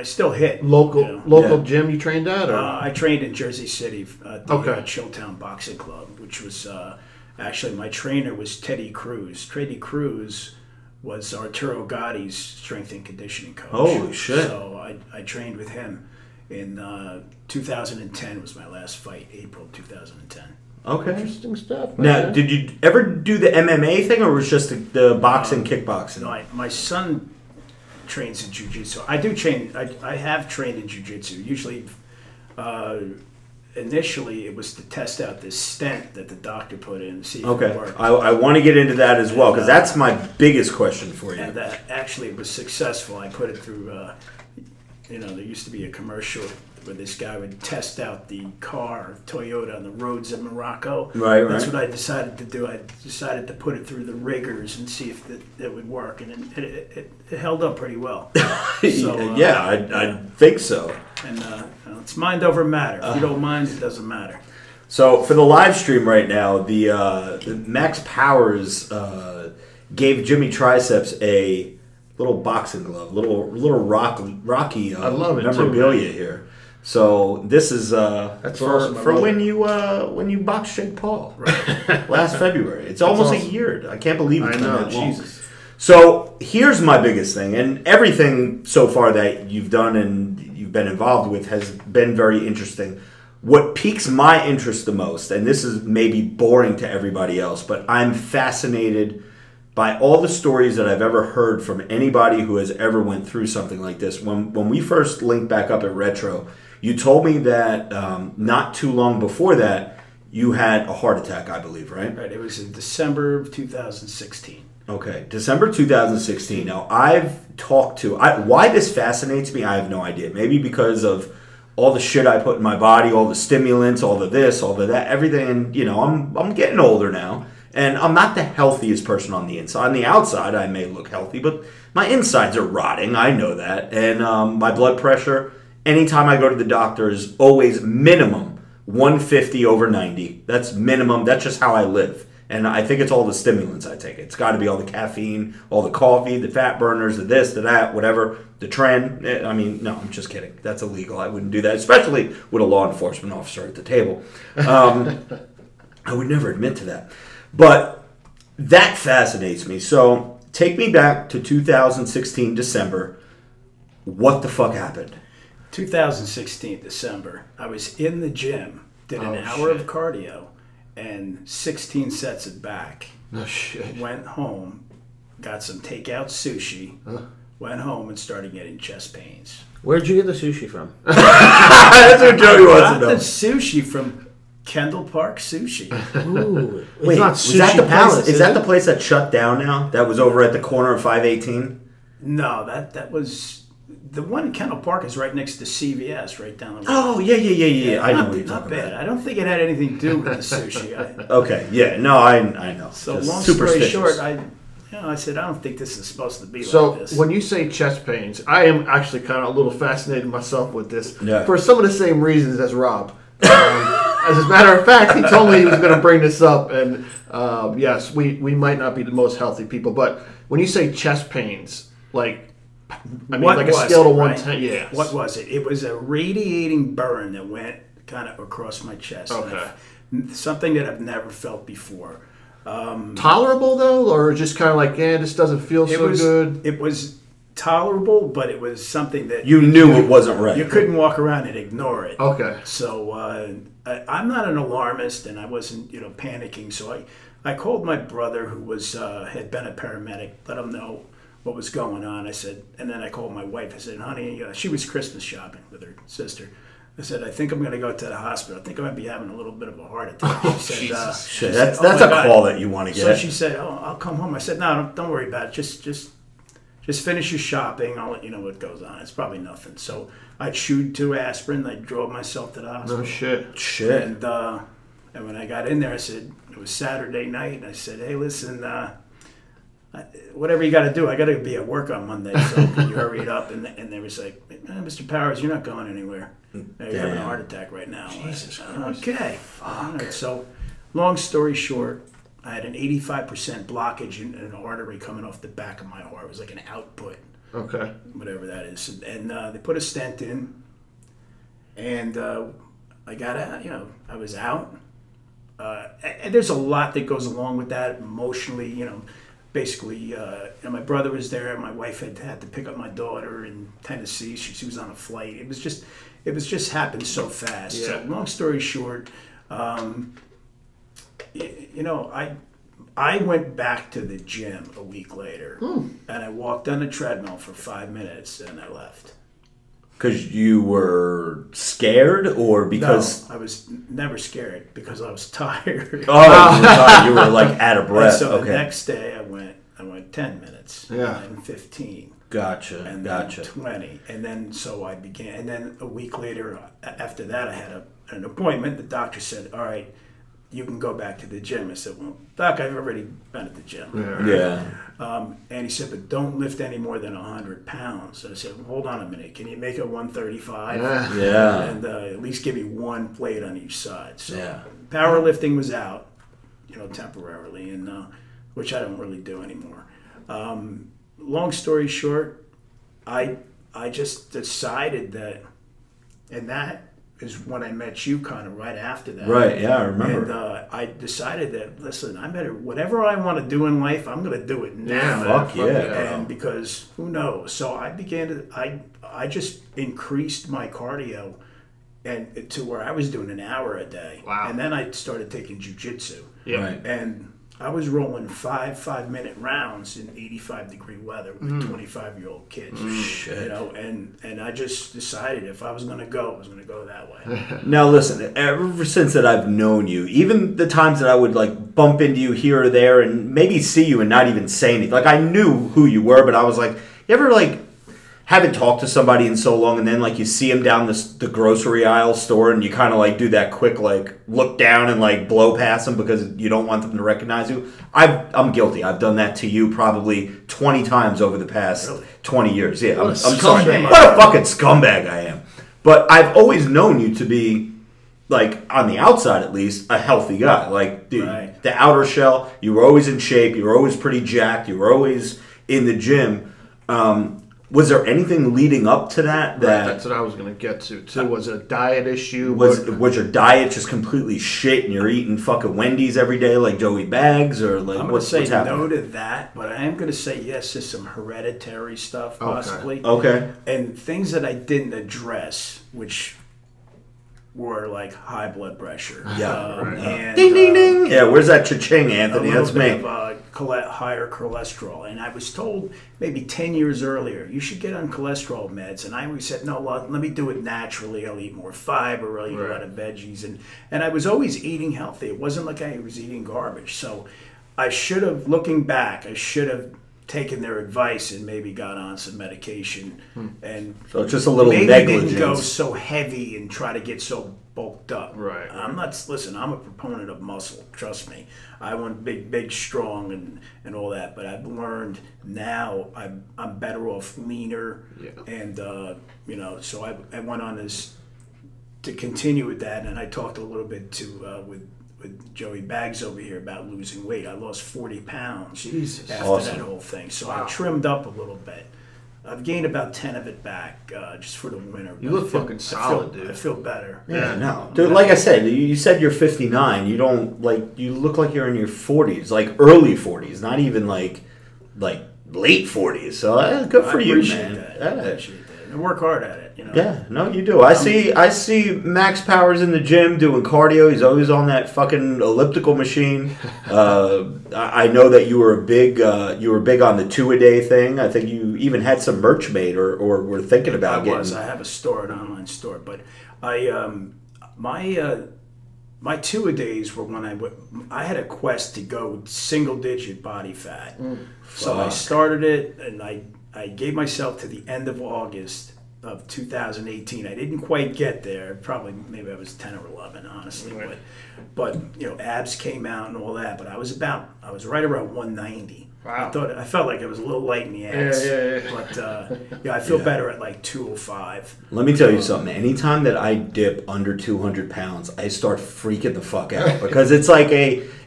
still hit.
Local
you know.
local
Yeah.
gym you trained at? Or?
I trained in Jersey City at the
Okay.
Chilltown Boxing Club, which was actually my trainer was Teddy Cruz. Teddy Cruz was Arturo Gotti's strength and conditioning coach.
Holy shit.
So I trained with him in 2010 was my last fight, April 2010.
Okay.
Interesting stuff.
Now,
man.
did you ever do the MMA thing, or was it just the boxing, kickboxing?
No, my son trains in jiu-jitsu. I do train. I have trained in jiu-jitsu. Usually, initially, it was to test out this stent that the doctor put in to see if it worked.
I want to get into that as well, because that's my biggest question for you.
And that actually was successful. I put it through, there used to be a commercial where this guy would test out the car, Toyota, on the roads of Morocco.
Right.
That's what I decided to do. I decided to put it through the riggers and see if it would work, and it held up pretty well. So,
I think so.
And it's mind over matter. If you don't mind, it doesn't matter.
So for the live stream right now, the Max Powers gave Jimmy Triceps a little boxing glove, little Rocky
I love it
memorabilia
too,
here. So this is
That's awesome.
for when you boxed Jake Paul last February. It's almost a year. I can't believe it's been that long.
Jesus.
So here's my biggest thing, and everything so far that you've done and you've been involved with has been very interesting. What piques my interest the most, and this is maybe boring to everybody else, but I'm fascinated by all the stories that I've ever heard from anybody who has ever went through something like this. When we first linked back up at Retro, you told me that not too long before that, you had a heart attack, I believe, right?
Right. It was in December of 2016.
Okay, December 2016. Now, I've talked to... why this fascinates me, I have no idea. Maybe because of all the shit I put in my body, all the stimulants, all the this, all the that, everything. And, I'm getting older now. And I'm not the healthiest person on the inside. On the outside, I may look healthy, but my insides are rotting. I know that. And my blood pressure, anytime I go to the doctor, is always minimum 150 over 90. That's minimum. That's just how I live. And I think it's all the stimulants I take. It's got to be all the caffeine, all the coffee, the fat burners, the this, the that, whatever, the trend. I mean, no, I'm just kidding. That's illegal. I wouldn't do that, especially with a law enforcement officer at the table. I would never admit to that. But that fascinates me. So take me back to 2016 December. What the fuck happened?
2016 December. I was in the gym, did an hour of cardio, and 16 sets of back.
No shit.
Went home, got some takeout sushi, went home and started getting chest pains.
Where'd you get the sushi from?
That's what Joey wants to
Got
know.
the sushi from Kendall Park Sushi.
Ooh, it's
Wait,
not
was that
Sushi
the place?
Palace,
Is that
it?
the place that shut down now? That was over at the corner of 518.
No, that was the one in Kendall Park is right next to CVS, right down the road.
Oh yeah. I know what you're
Not
talking
bad.
about.
I don't think it had anything to do with the sushi.
Okay, yeah, no, I know.
So
Just
long story
superstitious.
short, I said I don't think this is supposed to be
So
like this.
when you say chest pains, I am actually kind of a little fascinated myself with this
Yeah.
for some of the same reasons as Rob. As a matter of fact, he told me he was going to bring this up, and yes, we might not be the most healthy people, but when you say chest pains, like like a scale to 1 to 10, yeah.
What was it? It was a radiating burn that went kind of across my chest.
Okay.
Something that I've never felt before.
Tolerable though, or just kind of like, this doesn't feel good?
It was tolerable, but it was something that
You knew it wasn't right.
You couldn't walk around and ignore it.
Okay.
So I'm not an alarmist, and I wasn't, panicking. So I called my brother, who was had been a paramedic, let him know what was going on. I said, and then I called my wife. I said, honey, she was Christmas shopping with her sister. I said, I think I'm going to go to the hospital. I think I might be having a little bit of a heart attack. She said,
Shit, that's a call that you want to get.
So she said, I'll come home. I said, no, don't worry about it. Just finish your shopping. I'll let you know what goes on. It's probably nothing. So I chewed 2 aspirin. I drove myself to the hospital.
No shit.
Shit.
And when I got in there, I said, it was Saturday night. I said, hey, listen, whatever you got to do, I got to be at work on Monday. So can you hurry it up? And they was like, Mr. Powers, you're not going anywhere. You're having a heart attack right now.
Jesus Christ.
Okay. All right. So long story short, I had an 85% blockage in an artery coming off the back of my heart. It was like an output.
Okay.
Whatever that is. And they put a stent in. And I got out, I was out. And there's a lot that goes along with that emotionally, basically, and my brother was there. My wife had to pick up my daughter in Tennessee. She was on a flight. It was just happened so fast.
Yeah.
So long story short, I went back to the gym a week later, and I walked on the treadmill for 5 minutes, and I left.
Because you were scared, or because
No, I was never scared because I was tired.
Oh, you were like out of breath.
So
okay.
the next day I went 10 minutes,
Yeah.
and 15.
Gotcha.
And then 20, and then so I began. And then a week later, after that, I had an appointment. The doctor said, "All right, you can go back to the gym." I said, "Well, doc, I've already been at the gym."
Yeah.
And he said, "But don't lift any more than 100 pounds." I said, "Hold on a minute. Can you make it 135?
Yeah.
And at least give me one plate on each side." So
Yeah.
powerlifting was out, temporarily, and which I don't really do anymore. Long story short, I just decided that, and that is when I met you kind of right after that.
Right, yeah, I remember.
And I decided that, listen, I better, whatever I want to do in life, I'm going to do it now.
Fuck yeah.
And because who knows? So I began to, I just increased my cardio and to where I was doing an hour a day.
Wow.
And then I started taking jiu-jitsu.
Yeah.
Right.
And I was rolling 5-minute rounds in 85-degree weather with 25-year-old kids.
Shit.
And I just decided if I was going to go, I was going to go that way.
Now listen, ever since that I've known you, even the times that I would like bump into you here or there and maybe see you and not even say anything, like I knew who you were, but I was like, you ever like haven't talked to somebody in so long and then like you see them down the grocery aisle store and you kind of like do that quick like look down and like blow past them because you don't want them to recognize you? I'm guilty. I've done that to you probably 20 times over the past 20 years. Yeah, I'm sorry. What a fucking scumbag I am. But I've always known you to be, like, on the outside at least, a healthy guy. Like, dude, the outer shell, you were always in shape. You were always pretty jacked. You were always in the gym. Was there anything leading up to that?
That's what I was going to get to, too. Was it a diet issue?
Was your diet just completely shit and you're eating fucking Wendy's every day like Joey Bags? Or like,
I'm going to say
what's happening?
no to that, but I am going to say yes to some hereditary stuff, possibly.
Okay.
And things that I didn't address, which were like high blood pressure.
Yeah.
And,
ding, ding, ding. Yeah, where's that cha-ching, Anthony? That's me.
Higher cholesterol. And I was told maybe 10 years earlier, you should get on cholesterol meds. And I always said, no, let me do it naturally. I'll eat more fiber. I'll eat a lot of veggies. And I was always eating healthy. It wasn't like I was eating garbage. So I should have, looking back, I should have taken their advice and maybe got on some medication. And
so just a little
maybe
negligence.
didn't go so heavy and try to get so bulked up.
Right.
I'm a proponent of muscle, trust me. I want big, strong and all that, but I've learned now I'm better off leaner.
Yeah.
And so I went on this to continue with that, and I talked a little bit to with Joey Bags over here about losing weight. I lost 40 pounds after that whole thing. So I trimmed up a little bit. I've gained about 10 of it back just for the winter.
You look fucking solid, dude.
I feel better.
Yeah, no. Dude, like I said, you said you're 59. You don't, like, you look like you're in your 40s, like early 40s, not even like late 40s. So good for you, man.
I appreciate that. I work hard at it,
Yeah, no, you do. I see Max Powers in the gym doing cardio. He's always on that fucking elliptical machine. I know that you were big on the 2-a-day thing. I think you even had some merch made or were thinking about getting.
I have a store, an online store, but my 2-a-days were when I had a quest to go single-digit body fat. So I started it, and I gave myself to the end of August of 2018. I didn't quite get there. Maybe I was 10 or 11, honestly.
Right.
But abs came out and all that. But I was right around 190.
Wow.
I felt like I was a little light in the ass.
Yeah.
But I feel better at like 205.
Let me tell you something. Anytime that I dip under 200 pounds, I start freaking the fuck out because it's like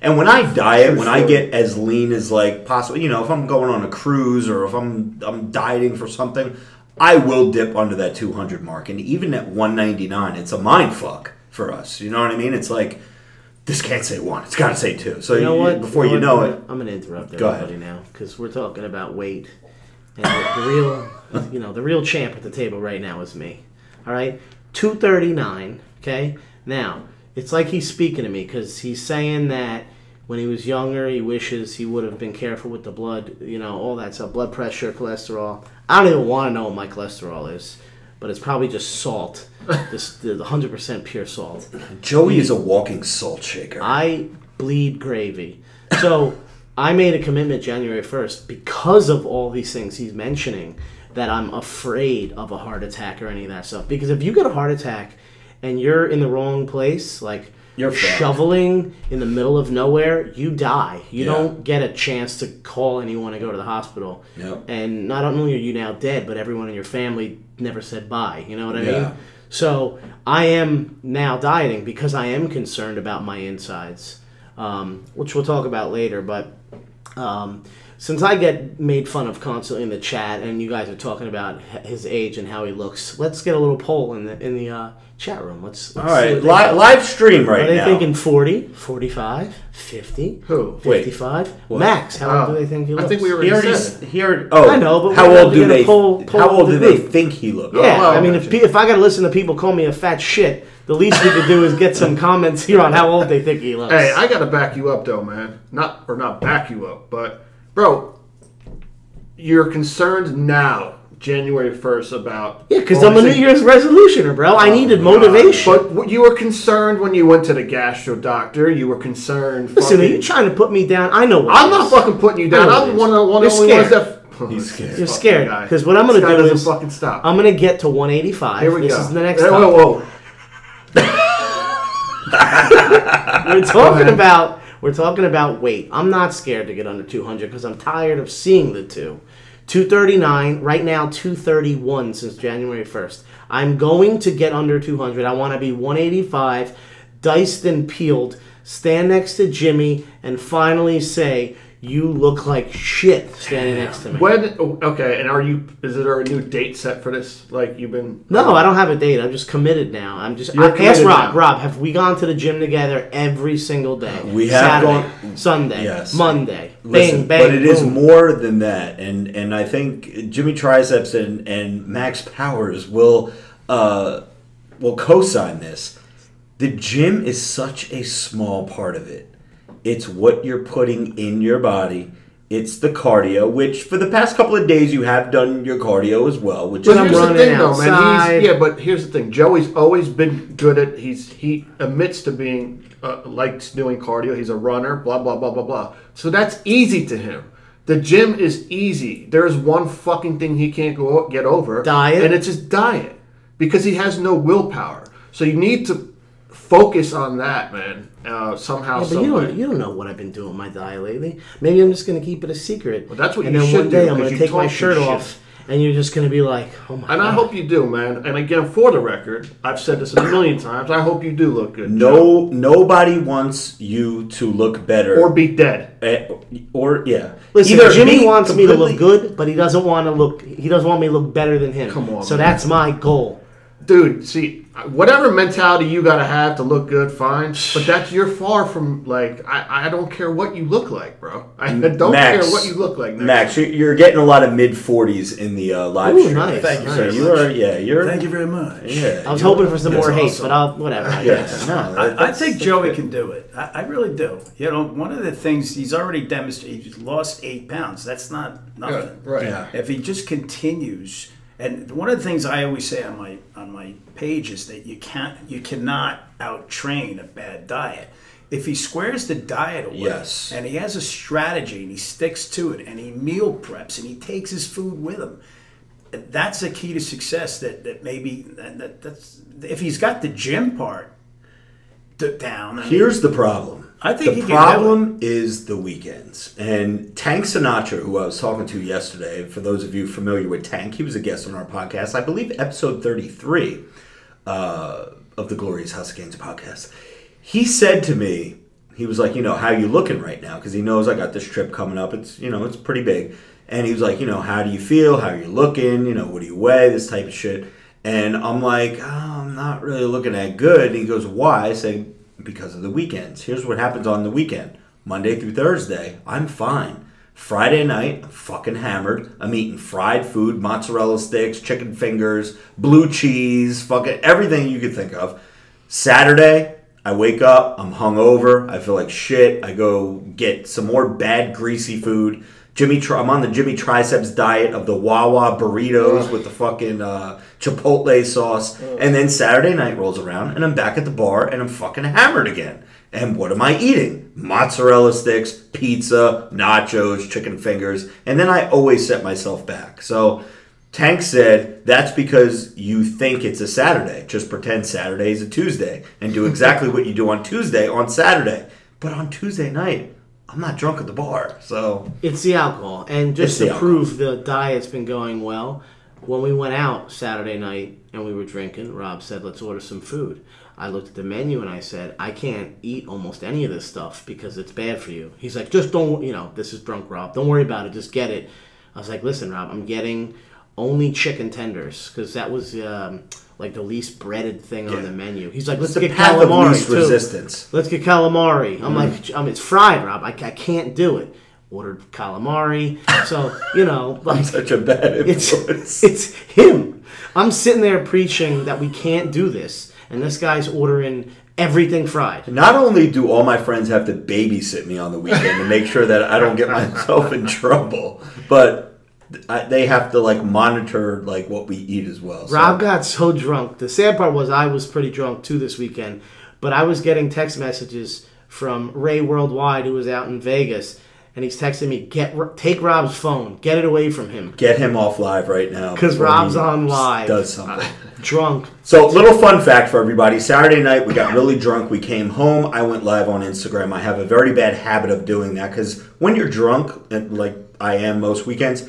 and when I diet, when I get as lean as like possible, if I'm going on a cruise or if I'm dieting for something, I will dip under that 200 mark. And even at 199, it's a mind fuck for us. You know what I mean? It's like, this can't say 1. It's got to say 2. So before you know it.
I'm going to interrupt
Go
everybody now because we're talking about weight. And the real champ at the table right now is me. All right? 239, okay? Now, it's like he's speaking to me because he's saying that when he was younger, he wishes he would have been careful with the blood, all that stuff, blood pressure, cholesterol. I don't even want to know what my cholesterol is, but it's probably just salt, the 100% pure salt.
Joey is a walking salt shaker.
I bleed gravy. So I made a commitment January 1st because of all these things he's mentioning that I'm afraid of a heart attack or any of that stuff. Because if you get a heart attack and you're in the wrong place, like
you're
shoveling in the middle of nowhere, you die. You don't get a chance to call anyone to go to the hospital.
Yep.
And not only are you now dead, but everyone in your family never said bye. You know what I mean? So I am now dieting because I am concerned about my insides, which we'll talk about later. But since I get made fun of constantly in the chat, and you guys are talking about his age and how he looks, let's get a little poll in the chat room. Let's
all right, live stream right now.
Are they thinking 40, 45, 50,
Who?
55?
What?
Max, how old do they think he looks?
I think we already said it.
I know, but
how old do they?
Poll
How old do they
group.
think he looks?
Yeah,
Oh,
I mean, if I got to listen to people call me a fat shit, the least we could do is get some comments here on how old they think he looks.
Hey, I gotta back you up though, man. Not back you up, but bro, you're concerned now, January 1st, about
because I'm a New Year's resolutioner, bro. I needed motivation.
But you were concerned when you went to the gastro doctor. You were concerned.
Listen, are you trying to put me down? I know what
I'm
it
not
is.
fucking putting you down. I'm one of the only ones that.
He's scared.
You're scared because what I'm going to do is
fucking stop.
I'm going to get to 185.
Here we
this
go.
is the next
Hey,
topic.
whoa.
We're talking about weight. I'm not scared to get under 200 because I'm tired of seeing the two. 239, right now 231 since January 1st. I'm going to get under 200. I want to be 185, diced and peeled, stand next to Jimmy, and finally say, you look like shit standing next to me.
Is there a new date set for this? Like you've been...
No, I don't have a date. I'm just committed now. Ask
committed
Rob.
now.
Rob, have we gone to the gym together every single day?
We have
Saturday,
gone...
Sunday,
Yes.
Monday.
Listen,
bang, bang,
but it is
boom.
more than that, and I think Jimmy Triceps and Max Powers will co-sign this. The gym is such a small part of it. It's what you're putting in your body. It's the cardio, which for the past couple of days you have done your cardio as well. Which
But
is
I'm
here's the
running
thing, though, man.
outside.
But here's the thing. Joey's always been good at. He admits to being likes doing cardio. He's a runner. Blah blah blah blah blah. So that's easy to him. The gym is easy. There's one fucking thing he can't get over.
Diet?
And it's his diet because he has no willpower. So you need to focus on that, man. Somehow,
Yeah, but you don't know what I've been doing with my diet lately. Maybe I'm just going to keep it a secret.
Well, that's what
and
you
then
should
one day
do,
I'm going
'cause
to
you
take my
talk
shirt
your
off, and you're just going to be like, oh my god.
And I hope you do, man. And again, for the record, I've said this a million times. I hope you do look good. Joe.
nobody wants you to look better
Or be dead.
Listen,
Either
Jimmy
be
wants me to look
completely-
good, but he doesn't want me to look better than him.
Come on,
so
man.
that's my goal.
Dude, see, whatever mentality you gotta have to look good, fine. But you're far from, like, I don't care what you look like, bro. I don't care what you look like.
Max, you're getting a lot of mid-40s in the live
Ooh,
stream.
nice.
Thank you
nice.
very
you're...
Thank you very much.
Yeah.
I was hoping for some
That's
more hate,
awesome.
but whatever. I guess.
I think Joey can do it. I really do. You know, one of the things he's already demonstrated, he's lost 8 pounds. That's not nothing.
Right.
Yeah.
If he just continues, and one of the things I always say on my page is that you cannot out-train a bad diet. If he squares the diet away,
Yes.
and he has a strategy and he sticks to it and he meal preps and he takes his food with him, that's a key to success. That's if he's got the gym part down.
Here's the problem.
I think he
the
can
problem is the weekends. And Tank Sinatra, who I was talking to yesterday, for those of you familiar with Tank, he was a guest on our podcast, I believe episode 33 of the Glorious House of Gainz podcast. He said to me, he was like, how you looking right now? Because he knows I got this trip coming up. It's, it's pretty big. And he was like, how do you feel? How are you looking? What do you weigh? This type of shit. And I'm like, I'm not really looking that good. And he goes, why? I say, because of the weekends. Here's what happens on the weekend. Monday through Thursday, I'm fine. Friday night, I'm fucking hammered. I'm eating fried food, mozzarella sticks, chicken fingers, blue cheese, fucking everything you could think of. Saturday, I wake up, I'm hungover, I feel like shit. I go get some more bad greasy food. I'm on the Jimmy Triceps diet of the Wawa burritos with the fucking Chipotle sauce. And then Saturday night rolls around and I'm back at the bar and I'm fucking hammered again. And what am I eating? Mozzarella sticks, pizza, nachos, chicken fingers. And then I always set myself back. So Tank said, that's because you think it's a Saturday. Just pretend Saturday is a Tuesday and do exactly what you do on Tuesday on Saturday. But on Tuesday night, I'm not drunk at the bar. So
it's the alcohol. And just to prove the diet's been going well, when we went out Saturday night and we were drinking, Rob said, let's order some food. I looked at the menu and I said, I can't eat almost any of this stuff because it's bad for you. He's like, just don't, this is drunk Rob. Don't worry about it. Just get it. I was like, listen, Rob, I'm getting only chicken tenders because that was like the least breaded thing on the menu. He's like, let's get calamari
least
too.
Resistance.
Let's get calamari. I'm like, it's fried, Rob. I can't do it. Ordered calamari. So, like
I'm such a bad influence.
It's him. I'm sitting there preaching that we can't do this. And this guy's ordering everything fried.
Not only do all my friends have to babysit me on the weekend to make sure that I don't get myself in trouble, but they have to monitor what we eat as well. So.
Rob got so drunk. The sad part was I was pretty drunk too this weekend, but I was getting text messages from Ray Worldwide, who was out in Vegas, and he's texting me, take Rob's phone, get it away from him.
Get him off live right now.
Because Rob's on live.
Does something.
Drunk.
So, little fun fact for everybody. Saturday night, we got really drunk. We came home. I went live on Instagram. I have a very bad habit of doing that because when you're drunk, like I am most weekends,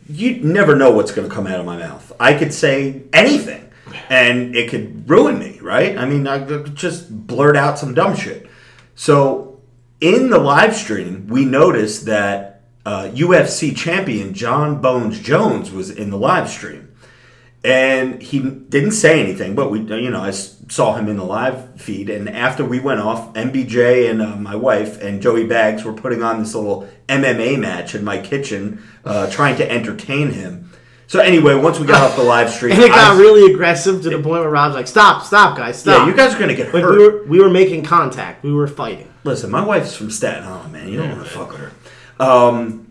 you never know what's going to come out of my mouth. I could say anything, and it could ruin me, right? I mean, I could just blurt out some dumb shit. So, in the live stream, we noticed that UFC champion John Bones Jones was in the live stream. And he didn't say anything, but I saw him in the live feed. And after we went off, MBJ and my wife and Joey Baggs were putting on this little MMA match in my kitchen, trying to entertain him. So anyway, once we got off the live stream,
and it got really aggressive to the point where Rob's like, "Stop, guys, stop!"
Yeah, you guys are gonna get hurt.
We were making contact. We were fighting.
Listen, my wife's from Staten Island, man. You don't want to fuck with her.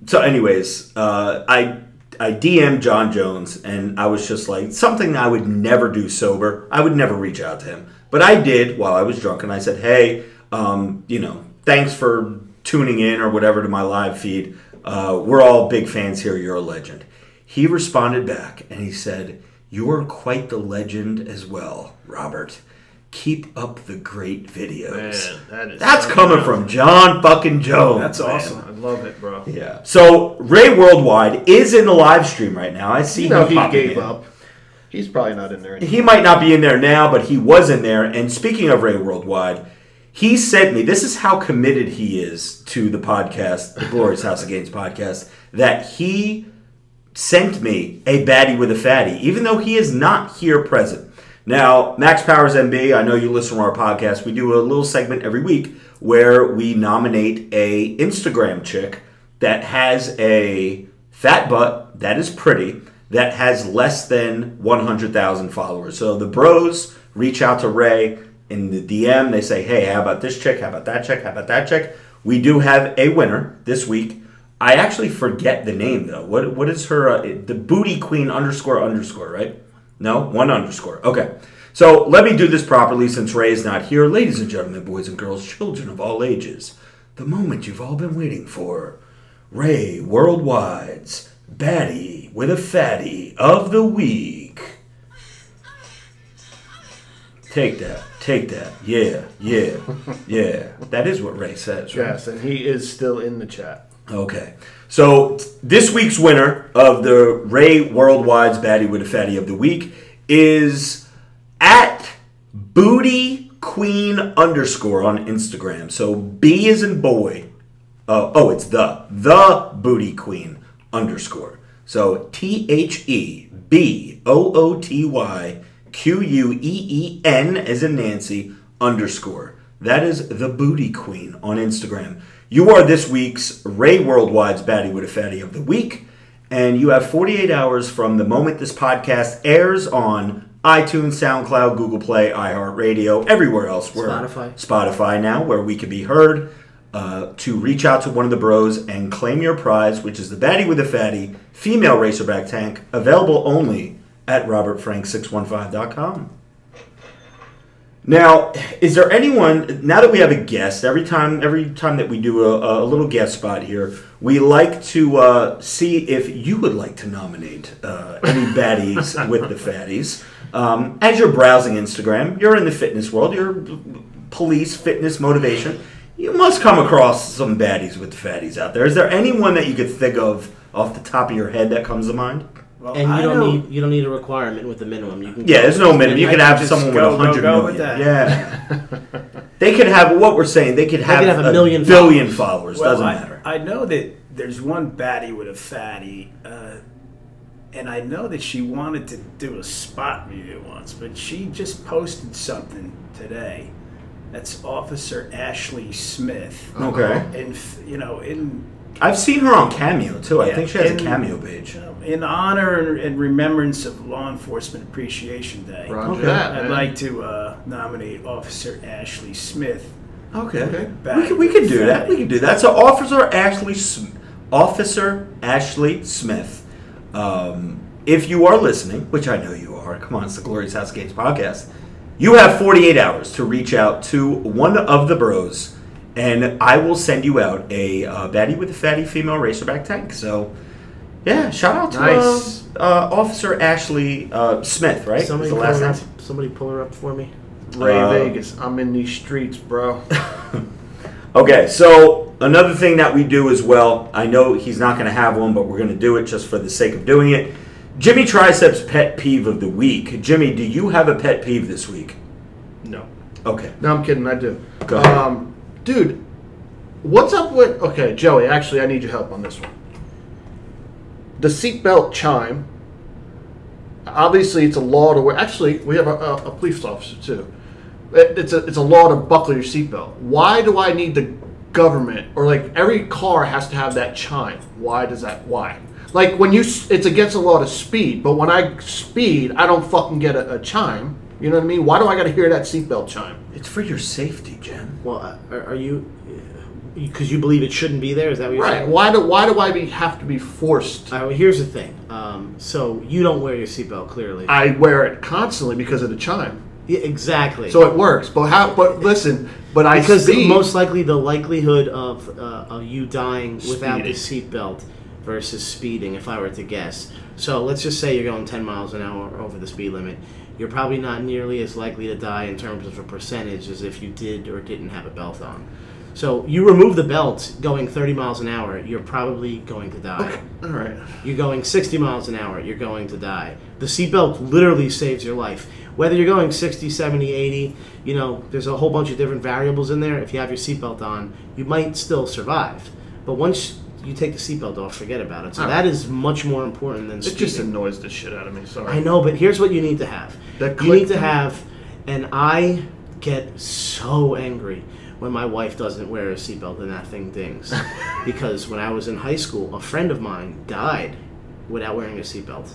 So, anyways, I DM'd John Jones, and I was just like, something I would never do sober. I would never reach out to him. But I did while I was drunk, and I said, hey, thanks for tuning in or whatever to my live feed. We're all big fans here. You're a legend. He responded back, and he said, you're quite the legend as well, Robert. Keep up the great videos. Man, that's coming from John fucking Jones.
That's awesome. Man. I love it, bro.
Yeah. So Ray Worldwide is in the live stream right now. I see him
he gave up. He's probably not in there anymore.
He might not be in there now, but he was in there. And speaking of Ray Worldwide, he sent me, this is how committed he is to the podcast, the Glorious House of Gainz podcast, that he sent me a baddie with a fatty, even though he is not here present. Now, Max Powers MB, I know you listen to our podcast. We do a little segment every week where we nominate a Instagram chick that has a fat butt, that is pretty, that has less than 100,000 followers. So the bros reach out to Ray in the DM. They say, hey, how about this chick? How about that chick? How about that chick? We do have a winner this week. I actually forget the name, though. What is her? The Booty Queen __, right? No? 1 _. Okay. So let me do this properly since Ray is not here. Ladies and gentlemen, boys and girls, children of all ages, the moment you've all been waiting for. Ray Worldwide's baddie with a fatty of the week. Take that. Yeah. That is what Ray says, right?
Yes, and he is still in the chat.
Okay. So this week's winner of the Ray Worldwide's baddie with a fatty of the week is at Booty Queen _ on Instagram. So B as in boy. It's the Booty Queen _ So THEBOOTYQUEEN as in Nancy _ That is the Booty Queen on Instagram. You are this week's Ray Worldwide's baddie with a fatty of the week, and you have 48 hours from the moment this podcast airs on iTunes, SoundCloud, Google Play, iHeartRadio, everywhere else. Spotify now, where we can be heard. To reach out to one of the bros and claim your prize, which is the Baddie with the Fatty female racerback tank, available only at robertfrank615.com. Now, is there anyone, now that we have a guest, every time that we do a little guest spot here, we like to see if you would like to nominate any baddies with the fatties. As you're browsing Instagram, you're in the fitness world, you're police, fitness, motivation. You must come across some baddies with the fatties out there. Is there anyone that you could think of off the top of your head that comes to mind?
Well, and you don't need a requirement with the minimum. You can
there's no minimum. You can have someone with 100 million.
With that.
Yeah, they could have what we're saying. They could have
a
billion followers.
Well,
doesn't matter.
I know that there's one baddie with a fatty, and I know that she wanted to do a spot review once, but she just posted something today. That's Officer Ashley Smith.
Okay.
And
I've seen her on Cameo too. I think she has a Cameo page.
In honor and remembrance of Law Enforcement Appreciation Day, I'd like to nominate Officer Ashley Smith.
Okay. We could do that. We could do that. So Officer Ashley Smith. If you are listening, which I know you are, come on, it's the Glorious House Games podcast. You have 48 hours to reach out to one of the bros, and I will send you out a baddie with a fatty female racerback tank. So, yeah, shout out to Officer Ashley Smith, right?
Somebody pull her up for me.
Ray Vegas, I'm in these streets, bro.
Okay, so another thing that we do as well, I know he's not going to have one, but we're going to do it just for the sake of doing it. Jimmy Tricep's pet peeve of the week. Jimmy, do you have a pet peeve this week?
No.
Okay.
No, I'm kidding. I do.
Go ahead.
Dude, what's up with... Okay, Joey, actually, I need your help on this one. The seatbelt chime. Obviously, it's a law to wear... Actually, we have a police officer, too. It's a law to buckle your seatbelt. Why do I need the government... Or, like, every car has to have that chime. Why does that... Why? Like, when it's against the law to speed, but when I speed, I don't fucking get a chime. You know what I mean? Why do I got to hear that seatbelt chime?
It's for your safety, Jim.
Well, are you... Because you believe it shouldn't be there? Is that what you're saying?
Why do I have to be forced?
Here's the thing. So, you don't wear your seatbelt, clearly.
I wear it constantly because of the chime.
Yeah, exactly.
So it works. But listen...
Because most likely the likelihood of you dying without the seatbelt versus speeding, if I were to guess. So let's just say you're going 10 miles an hour over the speed limit. You're probably not nearly as likely to die in terms of a percentage as if you did or didn't have a belt on. So you remove the belt going 30 miles an hour, you're probably going to die.
Okay. All right.
You're going 60 miles an hour, you're going to die. The seatbelt literally saves your life. Whether you're going 60, 70, 80, there's a whole bunch of different variables in there. If you have your seatbelt on, you might still survive. But once you take the seatbelt off, forget about it. So that is much more important than speeding.
It just annoys the shit out of me, sorry.
I know, but here's what you need to have. You need to have, and I get so angry when my wife doesn't wear a seatbelt and that thing dings. Because when I was in high school, a friend of mine died without wearing a seatbelt.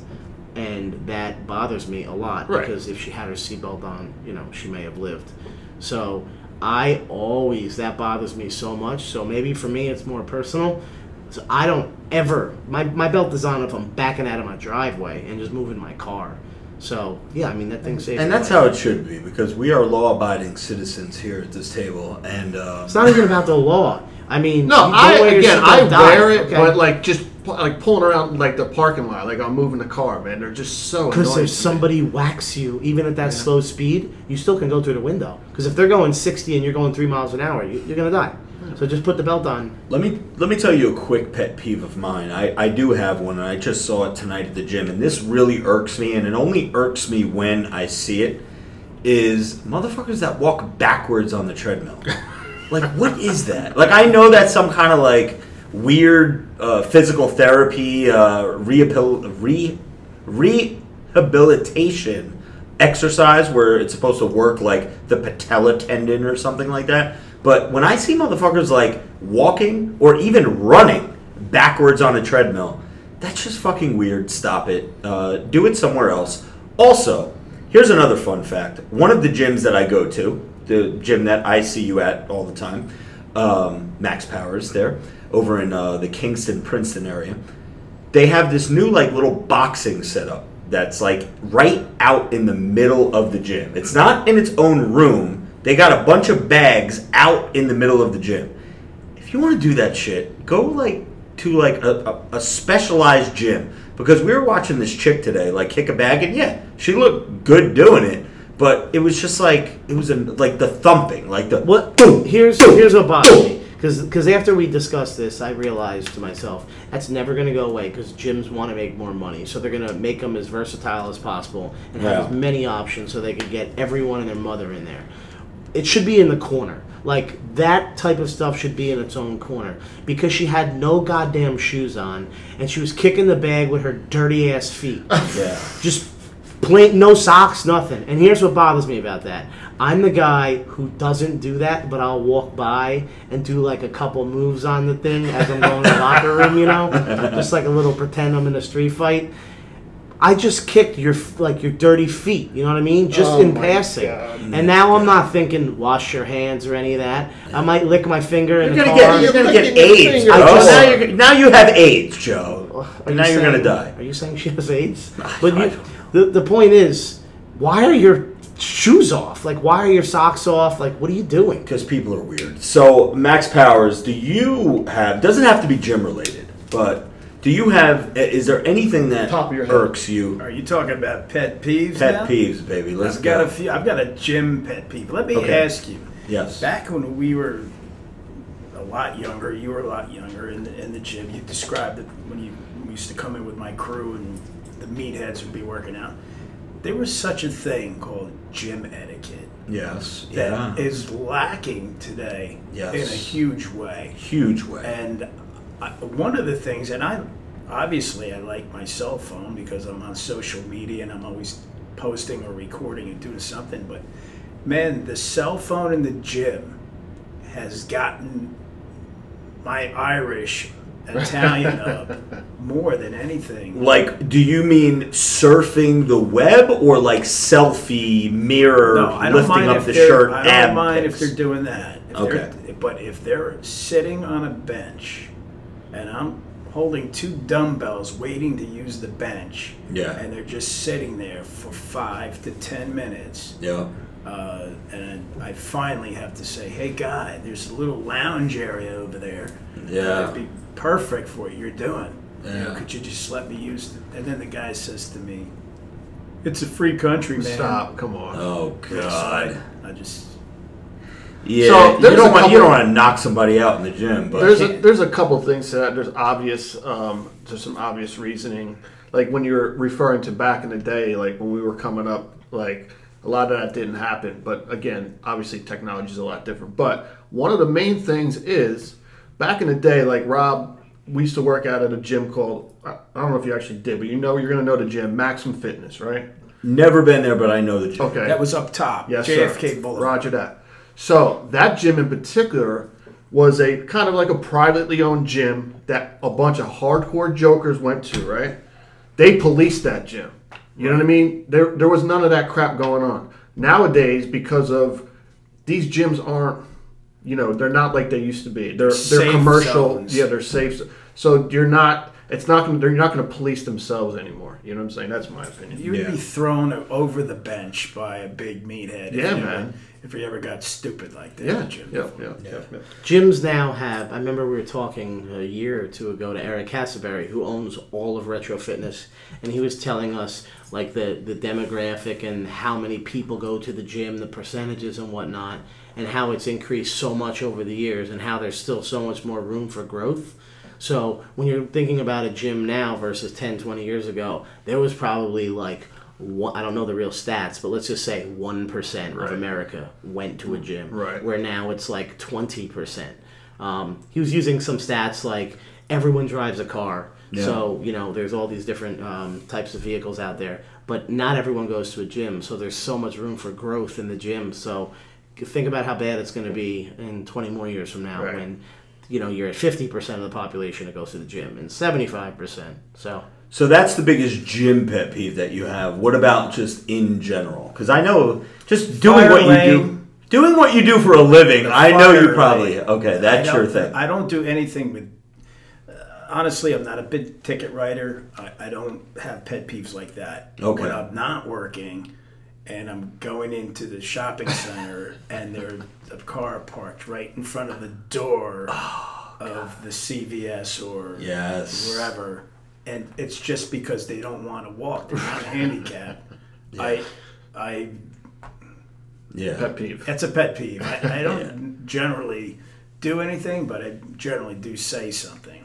And that bothers me a lot, because if she had her seatbelt on, she may have lived. So that bothers me so much. So maybe for me it's more personal. So I don't ever, my belt is on if I'm backing out of my driveway and just moving my car. So, yeah, that thing saves.
And that's how it should be, because we are law-abiding citizens here at this table. And
it's not even about the law.
I wear it, but just pulling around the parking lot, I'm moving the car, man. They're just so annoying.
Because if somebody whacks you, even at that slow speed, you still can go through the window. Because if they're going 60 and you're going 3 miles an hour, you're going to die. So just put the belt on.
Let me tell you a quick pet peeve of mine. I do have one, and I just saw it tonight at the gym, and this really irks me, and it only irks me when I see it, is motherfuckers that walk backwards on the treadmill. What is that? I know that's some kind of weird physical therapy rehabilitation exercise where it's supposed to work the patella tendon or something like that. But when I see motherfuckers walking or even running backwards on a treadmill, that's just fucking weird. Stop it. Do it somewhere else. Also, Here's another fun fact. One of the gyms that I go to, the gym that I see you at all the time, Max Powers there, over in the Kingston, Princeton area, they have this new like little boxing setup that's like right out in the middle of the gym. It's not in its own room. They got a bunch of bags out in the middle of the gym. If you want to do that shit, go like to like a specialized gym. Because we were watching this chick today, like kick a bag, and yeah, she looked good doing it. But it was just like like the thumping, like the
what?
Boom,
here's what bothers me. Because after we discussed this, I realized to myself that's never going to go away. Because gyms want to make more money, so they're going to make them as versatile as possible and have as many options, so they can get everyone and their mother in there. It should be in the corner. Like, that type of stuff should be in its own corner. Because she had no goddamn shoes on, and she was kicking the bag with her dirty ass feet.
Yeah.
Just plain, no socks, nothing. And here's what bothers me about that. I'm the guy who doesn't do that, but I'll walk by and do like a couple moves on the thing as I'm going to the locker room, you know? Just like a little pretend I'm in a street fight. I just kicked your dirty feet, you know what I mean? Just in passing.
God.
And now I'm not thinking wash your hands or any of that. I might lick my finger in the car.
You're gonna get AIDS. Now you have AIDS, Joe. And now you're gonna die.
Are you saying she has AIDS? But the point is, why are your shoes off? Like, why are your socks off? Like, what are you doing?
Because people are weird. So, Max Powers, do you have, doesn't have to be gym related, but do you have, is there anything that
Top of your head.
irks you?
Are you talking about pet peeves
Pet
now?
peeves, baby. Let's
I've
go.
got a few. I've got a gym pet peeve. Let me
Okay.
ask you.
Yes.
Back when we were a lot younger, you were a lot younger in the gym. You described it when you used to come in with my crew and the meatheads would be working out. There was such a thing called gym etiquette.
Yes.
That is lacking today in a huge way.
Huge way.
And one of the things, and I like my cell phone because I'm on social media and I'm always posting or recording and doing something. But man, the cell phone in the gym has gotten my Irish Italian up more than anything.
Like, do you mean surfing the web or like selfie mirror lifting up the shirt?
I don't mind if they're doing that.
Okay.
But if they're sitting on a bench and I'm holding two dumbbells waiting to use the bench, and they're just sitting there for 5 to 10 minutes, and I finally have to say, hey guy, there's a little lounge area over there. That'd be perfect for what you're doing. You know, could you just let me use it? And then the guy says to me, it's a free country, man.
Stop, come on.
Oh God.
So I just...
Yeah,
So
you don't want to knock somebody out in the gym, but
there's a couple things to that. There's some obvious reasoning. Like when you're referring to back in the day, like when we were coming up, like a lot of that didn't happen. But again, obviously technology is a lot different. But one of the main things is back in the day, like Rob, we used to work out at a gym called, I don't know if you actually did, but you're going to know the gym, Maximum Fitness, right?
never been there, but I know the gym.
Okay.
That was up top.
Yes,
JFK
sir.
Boulevard.
Roger that. So that gym in particular was a kind of like a privately owned gym that a bunch of hardcore jokers went to, right? They policed that gym. You know what I mean? There was none of that crap going on. Nowadays, because of these gyms aren't, you know, they're not like they used to be. They're commercial.
Zones.
Yeah, they're safe. So they're not going to police themselves anymore. You know what I'm saying? That's my opinion.
You would be thrown over the bench by a big meathead.
Yeah, man.
If you ever got stupid like that.
Yeah,
in the gym.
yeah.
Gyms now have, I remember we were talking a year or two ago to Eric Cassaberry, who owns all of Retro Fitness, and he was telling us like the demographic and how many people go to the gym, the percentages and whatnot, and how it's increased so much over the years and how there's still so much more room for growth. So when you're thinking about a gym now versus 10, 20 years ago, there was probably like, I don't know the real stats, but let's just say 1% of America went to a gym, where now it's like 20%. He was using some stats like everyone drives a car. Yeah. So, you know, there's all these different types of vehicles out there, but not everyone goes to a gym. So there's so much room for growth in the gym. So think about how bad it's going to be in 20 more years from now when you're at 50% of the population that goes to the gym and 75%.
So that's the biggest gym pet peeve that you have. What about just in general? Because I know just doing what you do for a living. I know you probably that's your thing.
I don't do anything with. Honestly, I'm not a big ticket writer. I don't have pet peeves like that.
Okay.
When I'm not working and I'm going into the shopping center and there's a car parked right in front of the door of the CVS or wherever, and it's just because they don't want to walk, they're not handicapped. Pet peeve. It's a pet peeve. I don't generally do anything, but I generally do say something.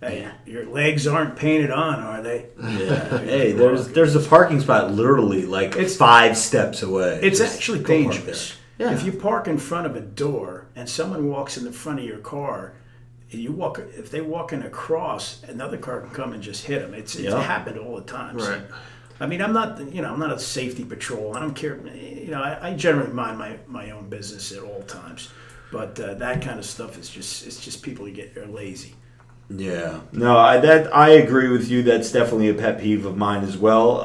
Hey, your legs aren't painted on, are they?
Yeah. Hey, there's a parking spot literally it's 5 steps away.
It's actually dangerous. Yeah. If you park in front of a door and someone walks in the front of your car, if they walk in across, another car can come and just hit them. It's happened all the time.
Right.
So, I mean, I'm not a safety patrol. I don't care. I generally mind my own business at all times. But that kind of stuff is just people who are lazy.
Yeah, no, I agree with you. That's definitely a pet peeve of mine as well.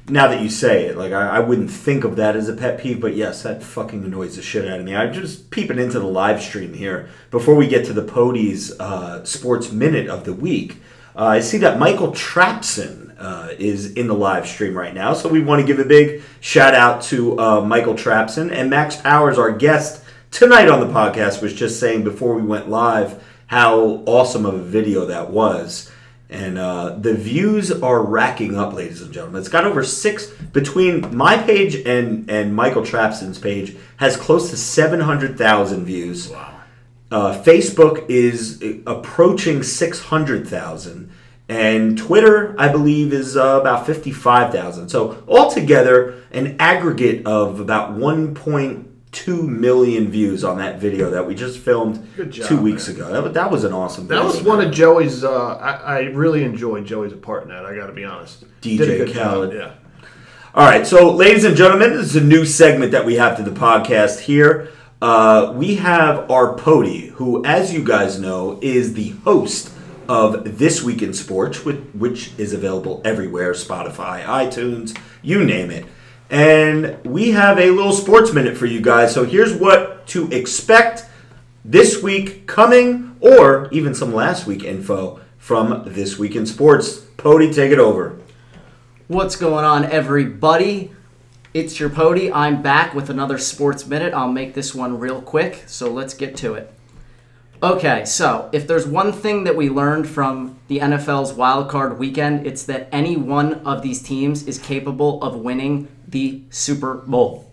Now that you say it, I wouldn't think of that as a pet peeve, but yes, that fucking annoys the shit out of me. I'm just peeping into the live stream here before we get to the Pody's Sports Minute of the week. I see that Michael Trapson is in the live stream right now, so we want to give a big shout out to Michael Trapson. And Max Powers, our guest tonight on the podcast, was just saying before we went live how awesome of a video that was. And the views are racking up, ladies and gentlemen. It's got over 6, between my page and Michael Trapson's page, has close to 700,000 views.
Wow.
Facebook is approaching 600,000. And Twitter, I believe, is about 55,000. So altogether, an aggregate of about 1.2 million views on that video that we just filmed 2 weeks ago. That was an awesome video.
That was one of Joey's. I really enjoyed Joey's part in that. I got to be honest.
DJ Khaled.
Yeah.
All right, so ladies and gentlemen, this is a new segment that we have to the podcast here. We have our Pody, who, as you guys know, is the host of This Week in Sports, which is available everywhere, Spotify, iTunes, you name it. And we have a little sports minute for you guys. So here's what to expect this week coming, or even some last week info from This Week in Sports. Pody, take it over.
What's going on, everybody? It's your Pody. I'm back with another sports minute. I'll make this one real quick, so let's get to it. Okay, so if there's one thing that we learned from the NFL's Wild Card Weekend, it's that any one of these teams is capable of winning the Super Bowl.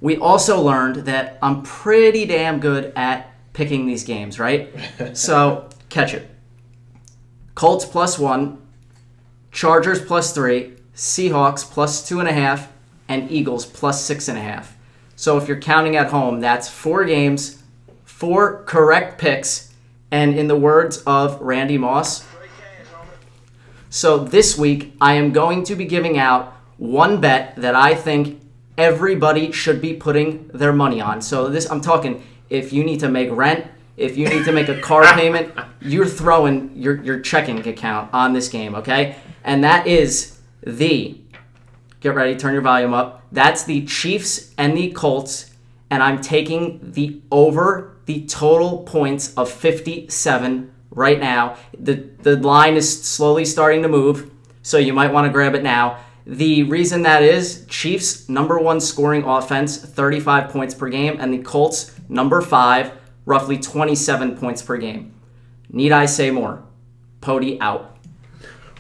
We also learned that I'm pretty damn good at picking these games, right? So, catch it. Colts +1, Chargers +3, Seahawks +2.5, and Eagles +6.5. So if you're counting at home, that's 4 games, 4 correct picks, and in the words of Randy Moss, so this week I am going to be giving out one bet that I think everybody should be putting their money on. So I'm talking, if you need to make rent, if you need to make a car payment, you're throwing your checking account on this game, okay? And that is get ready, turn your volume up. That's the Chiefs and the Colts, and I'm taking the total points of 57 right now. The line is slowly starting to move, so you might want to grab it now. The reason that is, Chiefs, #1 scoring offense, 35 points per game, and the Colts, #5, roughly 27 points per game. Need I say more? Pody out.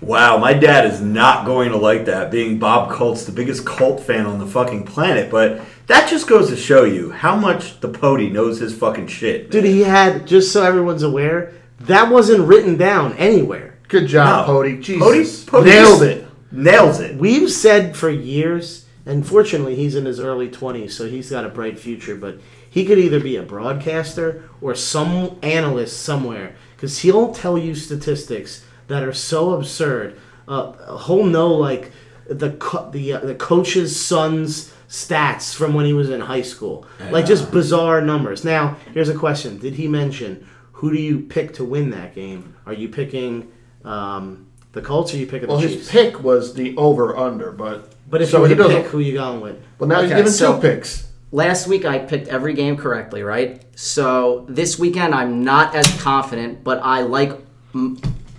Wow, my dad is not going to like that, being Bob Colts, the biggest Colt fan on the fucking planet, but that just goes to show you how much the Pody knows his fucking shit.
Dude, he had, just so everyone's aware, that wasn't written down anywhere.
Good job, Pody. Jesus.
Pody
nailed it.
Nails it.
We've said for years, and fortunately he's in his early 20s, so he's got a bright future, but he could either be a broadcaster or some analyst somewhere, because he'll tell you statistics that are so absurd. He'll know, like, the coach's son's stats from when he was in high school. Like, just bizarre numbers. Now, here's a question. Did he mention, who do you pick to win that game? Are you picking the Colts or are you picking the Chiefs?
His pick was the over-under, but
if
so
you were
he
to
doesn't.
pick, who you going with?
Well, now he's
Okay,
giving
so-
2 picks.
Last week I picked every game correctly, right? So this weekend I'm not as confident, but I like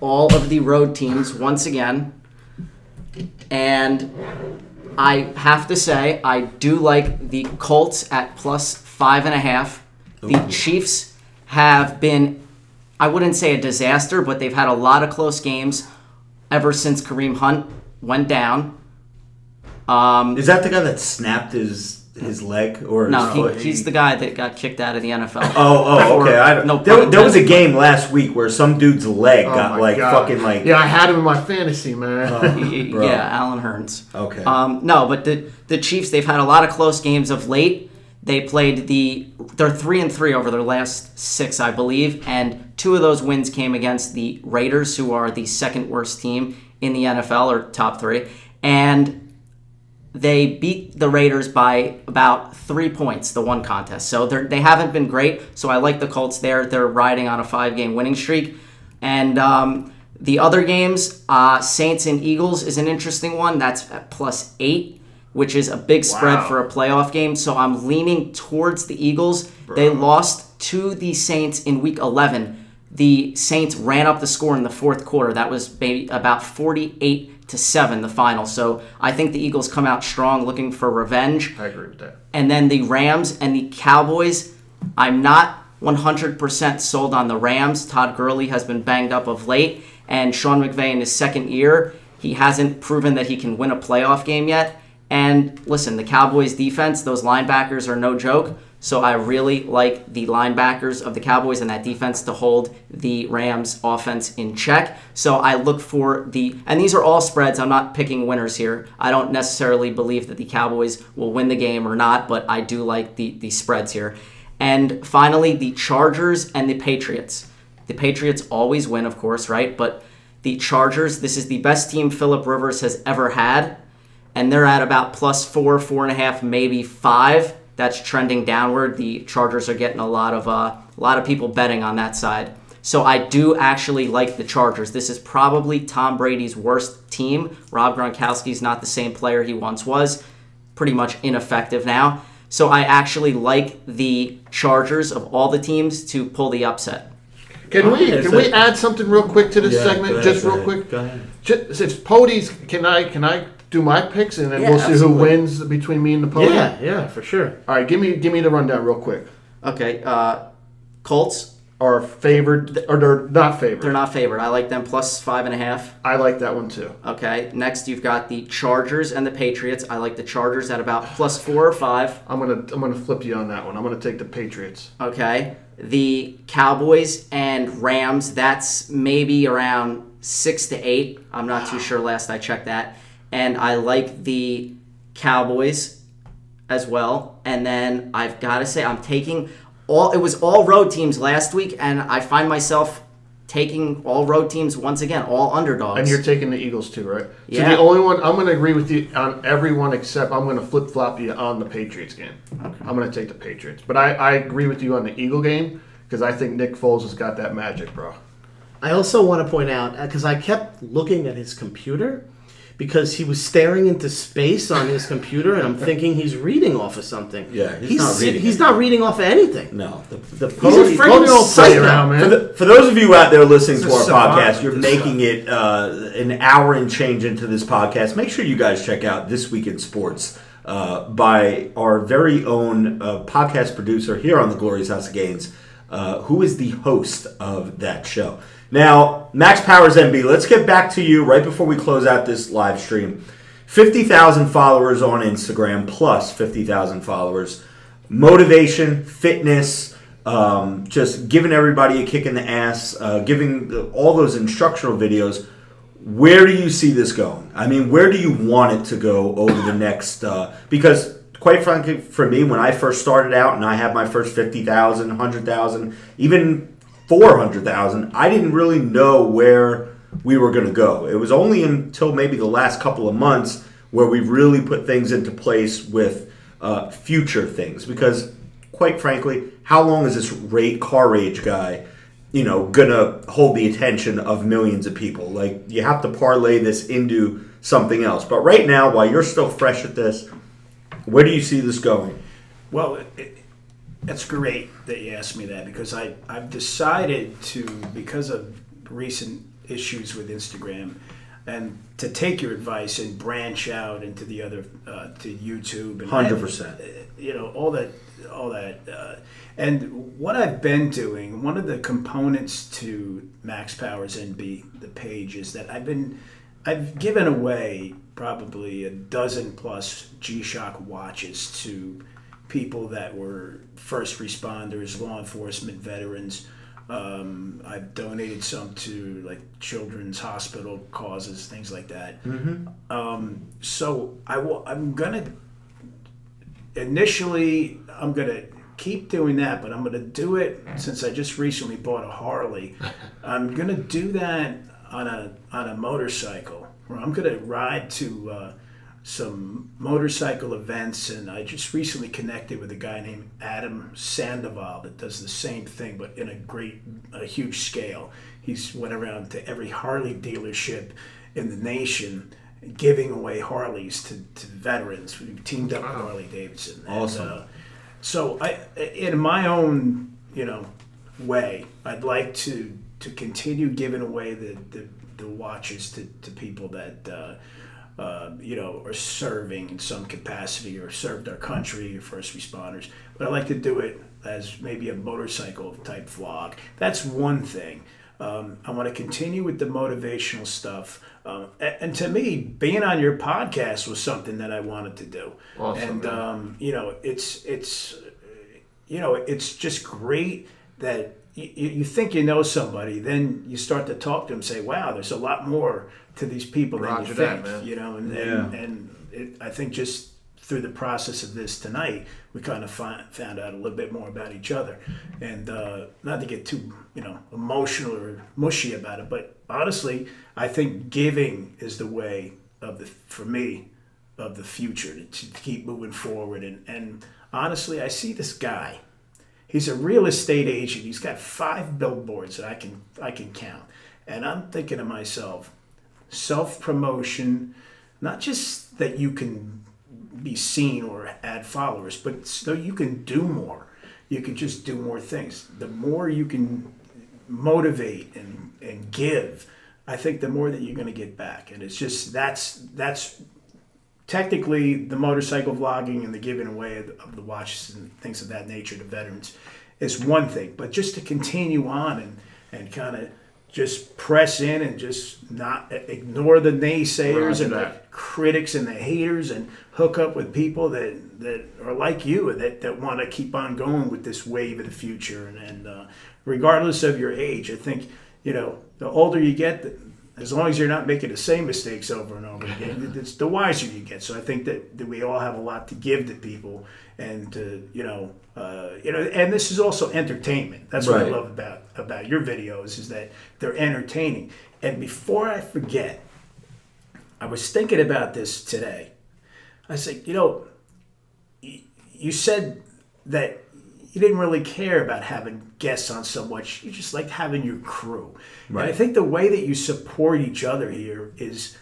all of the road teams once again. And I have to say I do like the Colts at plus 5.5. The Chiefs have been, I wouldn't say a disaster, but they've had a lot of close games ever since Kareem Hunt went down.
Is that the guy that snapped his leg or his
No,
foot?
he's the guy that got kicked out of the NFL.
Oh, okay. I don't,
No
there was a game last week where some dude's leg got
my
like
God.
fucking like.
Yeah, I had him in my fantasy, man.
Bro.
Yeah, Alan Hearns.
Okay.
No, but the Chiefs, they've had a lot of close games of late. They played they're 3-3 over their last 6, I believe, and 2 of those wins came against the Raiders, who are the second worst team in the NFL, or top 3, and they beat the Raiders by about 3 points, the one contest. So they haven't been great. So I like the Colts there. They're riding on a 5-game winning streak. And the other games, Saints and Eagles is an interesting one. That's at plus 8, which is a big spread for a playoff game. So I'm leaning towards the Eagles. Bro. They lost to the Saints in Week 11. The Saints ran up the score in the fourth quarter. That was maybe about 48-7, the final. So I think the Eagles come out strong, looking for revenge.
I agree with that.
And then the Rams and the Cowboys, I'm not 100% sold on the Rams. Todd Gurley has been banged up of late, and Sean McVay in his second year, he hasn't proven that he can win a playoff game yet. And listen, the Cowboys defense, those linebackers are no joke. So I really like the linebackers of the Cowboys and that defense to hold the Rams offense in check. So I look for and these are all spreads. I'm not picking winners here. I don't necessarily believe that the Cowboys will win the game or not, but I do like the spreads here. And finally, the Chargers and the Patriots. The Patriots always win, of course, right? But the Chargers, this is the best team Phillip Rivers has ever had, and they're at about plus 4, 4.5, maybe 5. That's trending downward. The Chargers are getting a lot of people betting on that side. So I do actually like the Chargers. This is probably Tom Brady's worst team. Rob Gronkowski's not the same player he once was. Pretty much ineffective now. So I actually like the Chargers of all the teams to pull the upset.
Can we add something real quick to this segment?
Go
Just
ahead,
real quick.
Go ahead.
If Pody's, can I do my picks and then
Yeah,
we'll see
absolutely.
who wins between me and the Pody?
Yeah, for sure.
All right, give me the rundown real quick.
Okay, Colts,
Are favored or they're not favored?
they're not favored. I like them plus 5.5.
I like that one too.
Okay, next you've got the Chargers and the Patriots. I like the Chargers at about plus 4 or 5.
I'm gonna flip you on that one. I'm gonna take the Patriots.
Okay, the Cowboys and Rams, that's maybe around 6 to 8. I'm not too sure, last I checked that. And I like the Cowboys as well. And then I've got to say I'm taking it was all road teams last week, and I find myself taking all road teams once again, all underdogs.
And you're taking the Eagles too, right?
Yeah.
So the only one I'm going to agree with you on everyone except I'm going to flip flop you on the Patriots game. Okay. I'm going to take the Patriots, but I agree with you on the Eagle game because I think Nick Foles has got that magic, bro.
I also want to point out, because I kept looking at his computer, because he was staring into space on his computer, and I'm thinking he's reading off of something.
Yeah, he's not reading
He's not reading off of anything.
No,
He's a
Pody
freaking
don't play
psycho.
around, man.
For those of you out there listening
It's
to
a
our
savant
podcast,
with
you're
this
making it an hour and change into this podcast. Make sure you guys check out This Week in Sports by our very own podcast producer here on the Glorious House of Gainz, who is the host of that show. Now, Max Powers MB, let's get back to you right before we close out this live stream. 50,000 followers on Instagram, plus 50,000 followers. Motivation, fitness, just giving everybody a kick in the ass, giving all those instructional videos. Where do you see this going? I mean, where do you want it to go over the next... because, quite frankly, for me, when I first started out and I had my first 50,000, 100,000, even 400,000, I didn't really know where we were going to go. It was only until maybe the last couple of months where we really put things into place with future things. Because, quite frankly, how long is this car rage guy, gonna hold the attention of millions of people? Like, you have to parlay this into something else. But right now, while you're still fresh at this, where do you see this going?
Well, it's great that you asked me that, because I've decided to, because of recent issues with Instagram, and to take your advice and branch out into the other, to YouTube and
100%.
All that. And what I've been doing, one of the components to Max Powers NB, the page, is that I've given away probably a dozen plus G-Shock watches to people that were first responders, law enforcement, veterans. I've donated some to like children's hospital causes, things like that. So I'm gonna keep doing that, but I'm gonna do it, since I just recently bought a Harley. I'm gonna do that on a motorcycle, where I'm gonna ride to some motorcycle events, and I just recently connected with a guy named Adam Sandoval that does the same thing, but in a huge scale. He's went around to every Harley dealership in the nation, giving away Harleys to veterans. We teamed up with Harley Davidson.
Awesome.
So in my own way, I'd like to continue giving away the watches to people that are serving in some capacity, or served our country, or first responders. But I like to do it as maybe a motorcycle type vlog. That's one thing. I want to continue with the motivational stuff. And to me, being on your podcast was something that I wanted to do.
Awesome,
and it's just great that you think you know somebody, then you start to talk to them, say, wow, there's a lot more to these people than you think. I think just through the process of this tonight, we kind of found out a little bit more about each other. And not to get too emotional or mushy about it, but honestly, I think giving is the way for me of the future, to keep moving forward. And honestly, I see this guy. He's a real estate agent. He's got 5 billboards that I can count. And I'm thinking to myself, self-promotion, not just that you can be seen or add followers, but so you can do more. You can just do more things. The more you can motivate and give, I think the more that you're going to get back. And it's just, that's technically the motorcycle vlogging and the giving away of the watches and things of that nature to veterans is one thing. But just to continue on and kind of just press in and just not ignore the naysayers and the critics and the haters, and hook up with people that are like you, that want to keep on going with this wave of the future. And regardless of your age, I think, the older you get, as long as you're not making the same mistakes over and over again, it's the wiser you get. So I think that we all have a lot to give to people, and and this is also entertainment. That's what I love about your videos, is that they're entertaining. And before I forget, I was thinking about this today. I said, you said that you didn't really care about having guests on so much. You just liked having your crew. Right. And I think the way that you support each other here is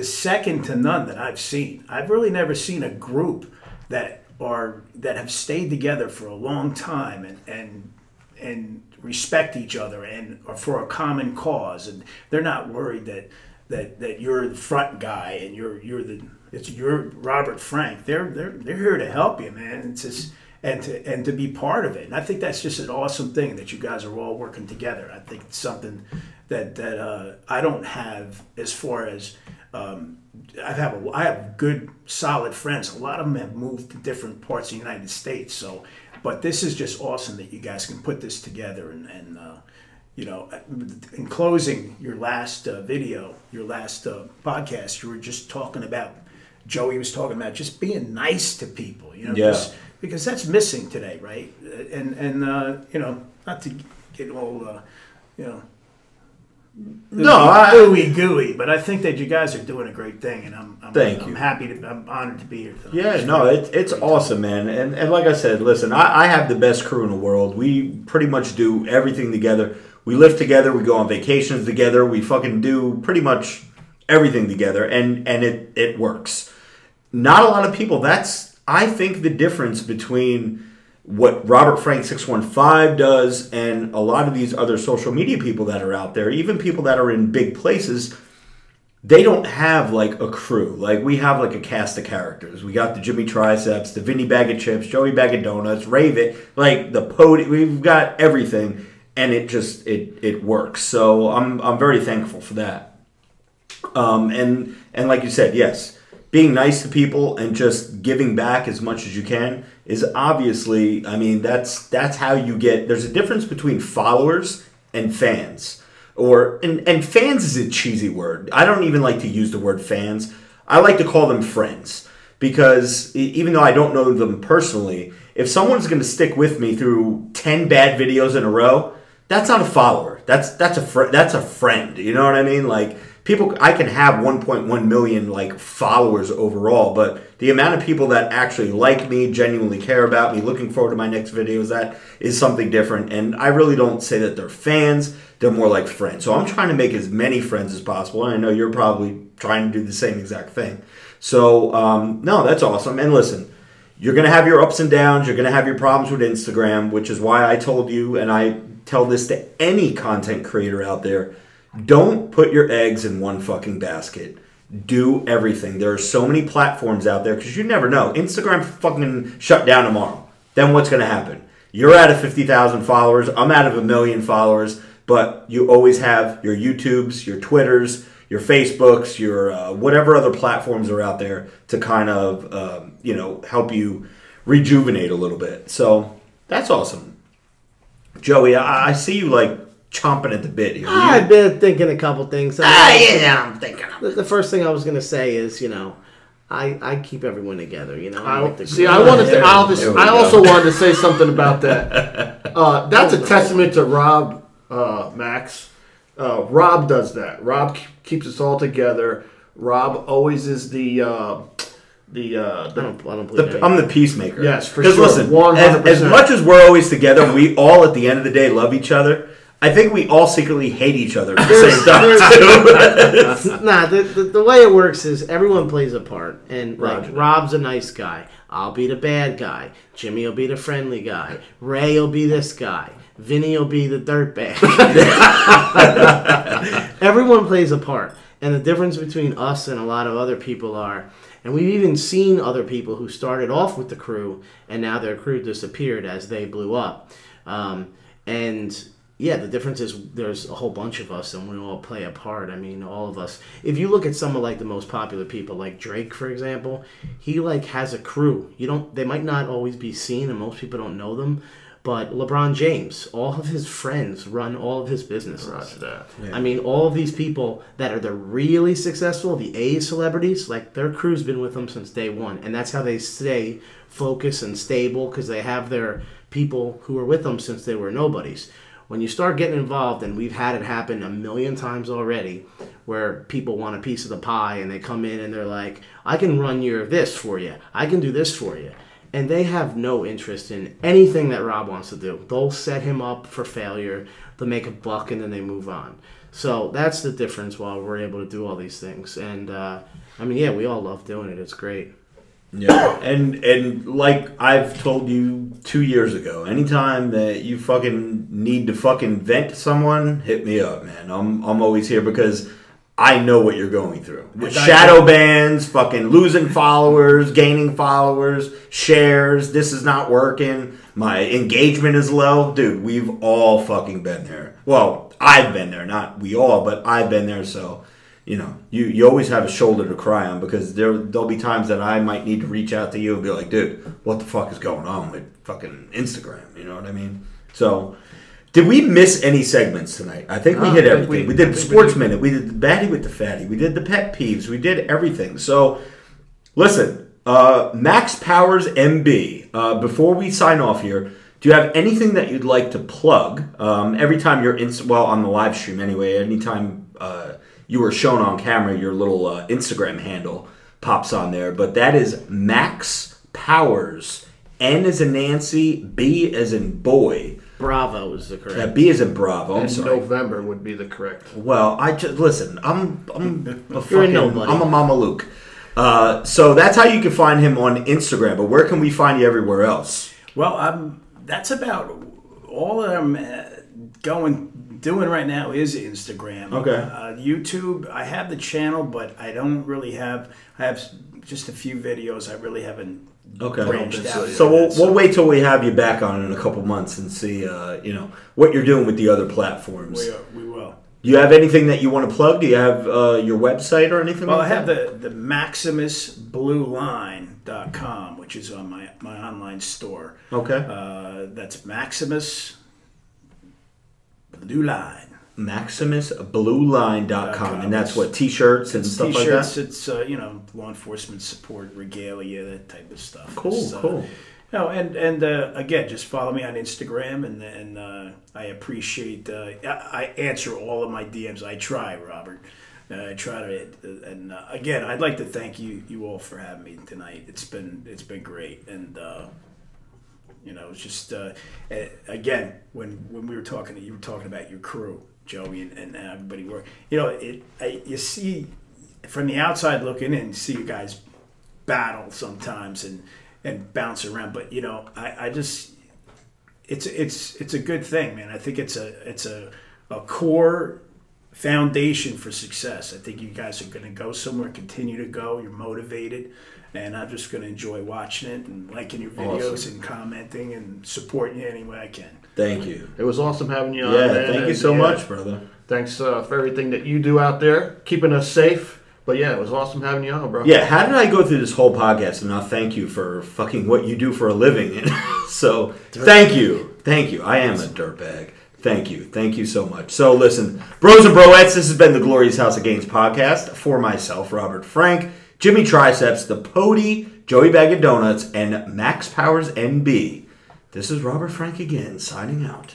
second to none that I've seen. I've really never seen a group that have stayed together for a long time and respect each other and are for a common cause, and they're not worried that you're the front guy and you're Robert Frank. They're here to help you, man. It's just and to be part of it. And I think that's just an awesome thing that you guys are all working together. I think it's something that I don't have, as far as I have good, solid friends. A lot of them have moved to different parts of the United States. So, but this is just awesome that you guys can put this together. And in closing, your last video, your last podcast, you were just talking about, Joey was talking about just being nice to people. Because that's missing today, right? And not to get all ooey gooey, but I think that you guys are doing a great thing, and I'm happy I'm honored to be here tonight.
Yeah, no, it's awesome, man. And like I said, listen, I have the best crew in the world. We pretty much do everything together. We live together. We go on vacations together. We fucking do pretty much everything together, and it works. Not a lot of people. That's, I think, the difference between what Robert Frank 615 does and a lot of these other social media people that are out there, even people that are in big places. They don't have like a crew. Like we have like a cast of characters. We got the Jimmy Triceps, the Vinny Bag of Chips, Joey Bag of Donuts, Raven, like the podium. We've got everything, and it works. So I'm very thankful for that. And like you said, yes, being nice to people and just giving back as much as you can is obviously, I mean, that's how you get. There's a difference between followers and fans. And fans is a cheesy word. I don't even like to use the word fans. I like to call them friends, because even though I don't know them personally, if someone's going to stick with me through 10 bad videos in a row, that's not a follower. That's a friend. You know what I mean? Like, people, I can have 1.1 million like followers overall, but the amount of people that actually like me, genuinely care about me, looking forward to my next videos, that is something different. And I really don't say that they're fans. They're more like friends. So I'm trying to make as many friends as possible, and I know you're probably trying to do the same exact thing. So, no, that's awesome. And listen, you're going to have your ups and downs. You're going to have your problems with Instagram, which is why I told you, and I tell this to any content creator out there, don't put your eggs in one fucking basket. Do everything. There are so many platforms out there, because you never know. Instagram fucking shut down tomorrow. Then what's going to happen? You're out of 50,000 followers. I'm out of 1 million followers. But you always have your YouTubes, your Twitters, your Facebooks, your whatever other platforms are out there to kind of, help you rejuvenate a little bit. So that's awesome. Joey, I see you like chomping at the bit here.
I've been thinking a couple things.
I'm thinking.
The first thing I was going to say is, I keep everyone together.
I also wanted to say something about that. That's a testament to Rob. Max, Rob does that. Rob keeps us all together. Rob always is I'm
the peacemaker.
Yes, for
sure. Listen, 100%. As much as we're always together, we all at the end of the day love each other. I think we all secretly hate each other at the same time too.
Nah, the way it works is everyone plays a part, and
Roger.
like Rob's a nice guy. I'll be the bad guy. Jimmy will be the friendly guy. Ray will be this guy. Vinny will be the dirtbag. Everyone plays a part. And the difference between us and a lot of other people are, and we've even seen other people who started off with the crew and now their crew disappeared as they blew up. And yeah, the difference is there's a whole bunch of us and we all play a part. I mean, all of us. If you look at some of like the most popular people, like Drake, for example, he like has a crew. They might not always be seen and most people don't know them. But LeBron James, all of his friends run all of his businesses.
Roger that.
Yeah. I mean, all of these people that are the really successful, the A celebrities, like their crew's been with them since day one. And that's how they stay focused and stable, because they have their people who are with them since they were nobodies. When you start getting involved, and we've had it happen 1,000,000 times already, where people want a piece of the pie and they come in and they're like, I can run your this for you. I can do this for you. And they have no interest in anything that Rob wants to do. They'll set him up for failure. They'll make a buck, and then they move on. So that's the difference while we're able to do all these things. And, we all love doing it. It's great.
Yeah, and like I've told you 2 years ago, anytime that you fucking need to fucking vent to someone, hit me up, man. I'm always here, because I know what you're going through. Shadow bans, fucking losing followers, gaining followers, shares, this is not working, my engagement is low. Dude, we've all fucking been there. Well, I've been there, not we all, but I've been there, so, you always have a shoulder to cry on, because there'll be times that I might need to reach out to you and be like, dude, what the fuck is going on with fucking Instagram, you know what I mean? So, did we miss any segments tonight? I think we hit everything. We did the Sports Minute. We did the Baddie with the Fatty. We did the Pet Peeves. We did everything. So, listen, Max Powers MB, before we sign off here, Do you have anything that you'd like to plug? Every time you're on the live stream anyway, anytime you were shown on camera, your little Instagram handle pops on there. But that is Max Powers. N as in Nancy, B as in boy.
Bravo is the correct.
B as in Bravo. I'm
And
sorry.
November would be the correct.
Well, I just listen. I'm a
You're a nobody.
I'm a Mama Luke. So that's how you can find him on Instagram. But where can we find you everywhere else?
Well, that's about all that I'm doing right now is Instagram.
Okay.
YouTube, I have the channel, but I don't really have. I have just a few videos. I really haven't branched out.
So we'll wait till we have you back on in a couple months and see what you're doing with the other platforms.
We will.
Do you have anything that you want to plug? Do you have your website or anything
Well,
like
I have
that?
the MaximusBlueLine.com, which is on my online store.
Okay.
That's Maximus Blue Line.
MaximusBlueLine.com, and that's what T-shirts and stuff like that.
It's law enforcement support, regalia, that type of stuff.
Cool.
And again, just follow me on Instagram, and I appreciate. I answer all of my DMs. I try, Robert. I try to, and again, I'd like to thank you all for having me tonight. It's been great, and it's just again when we were talking, you were talking about your crew, Joey, and everybody work. You see from the outside looking in, see you guys battle sometimes and bounce around, but I just it's a good thing, man. I think it's a core foundation for success. I think you guys are going to go somewhere, continue to go. You're motivated, and I'm just going to enjoy watching it and liking your videos and commenting and supporting you any way I can.
Thank you.
It was awesome having you on.
Yeah,
man.
thank you so much, brother.
Thanks for everything that you do out there, keeping us safe. But yeah, it was awesome having you on, bro.
Yeah, how did I go through this whole podcast and not thank you for fucking what you do for a living? So, thank you. I am a dirtbag. Thank you so much. So, listen, bros and broettes, this has been the Glorious House of Gainz podcast. For myself, Robert Frank, Jimmy Triceps, the Pody, Joey Bag of Donuts, and Max Powers NB. This is Robert Frank again, signing out.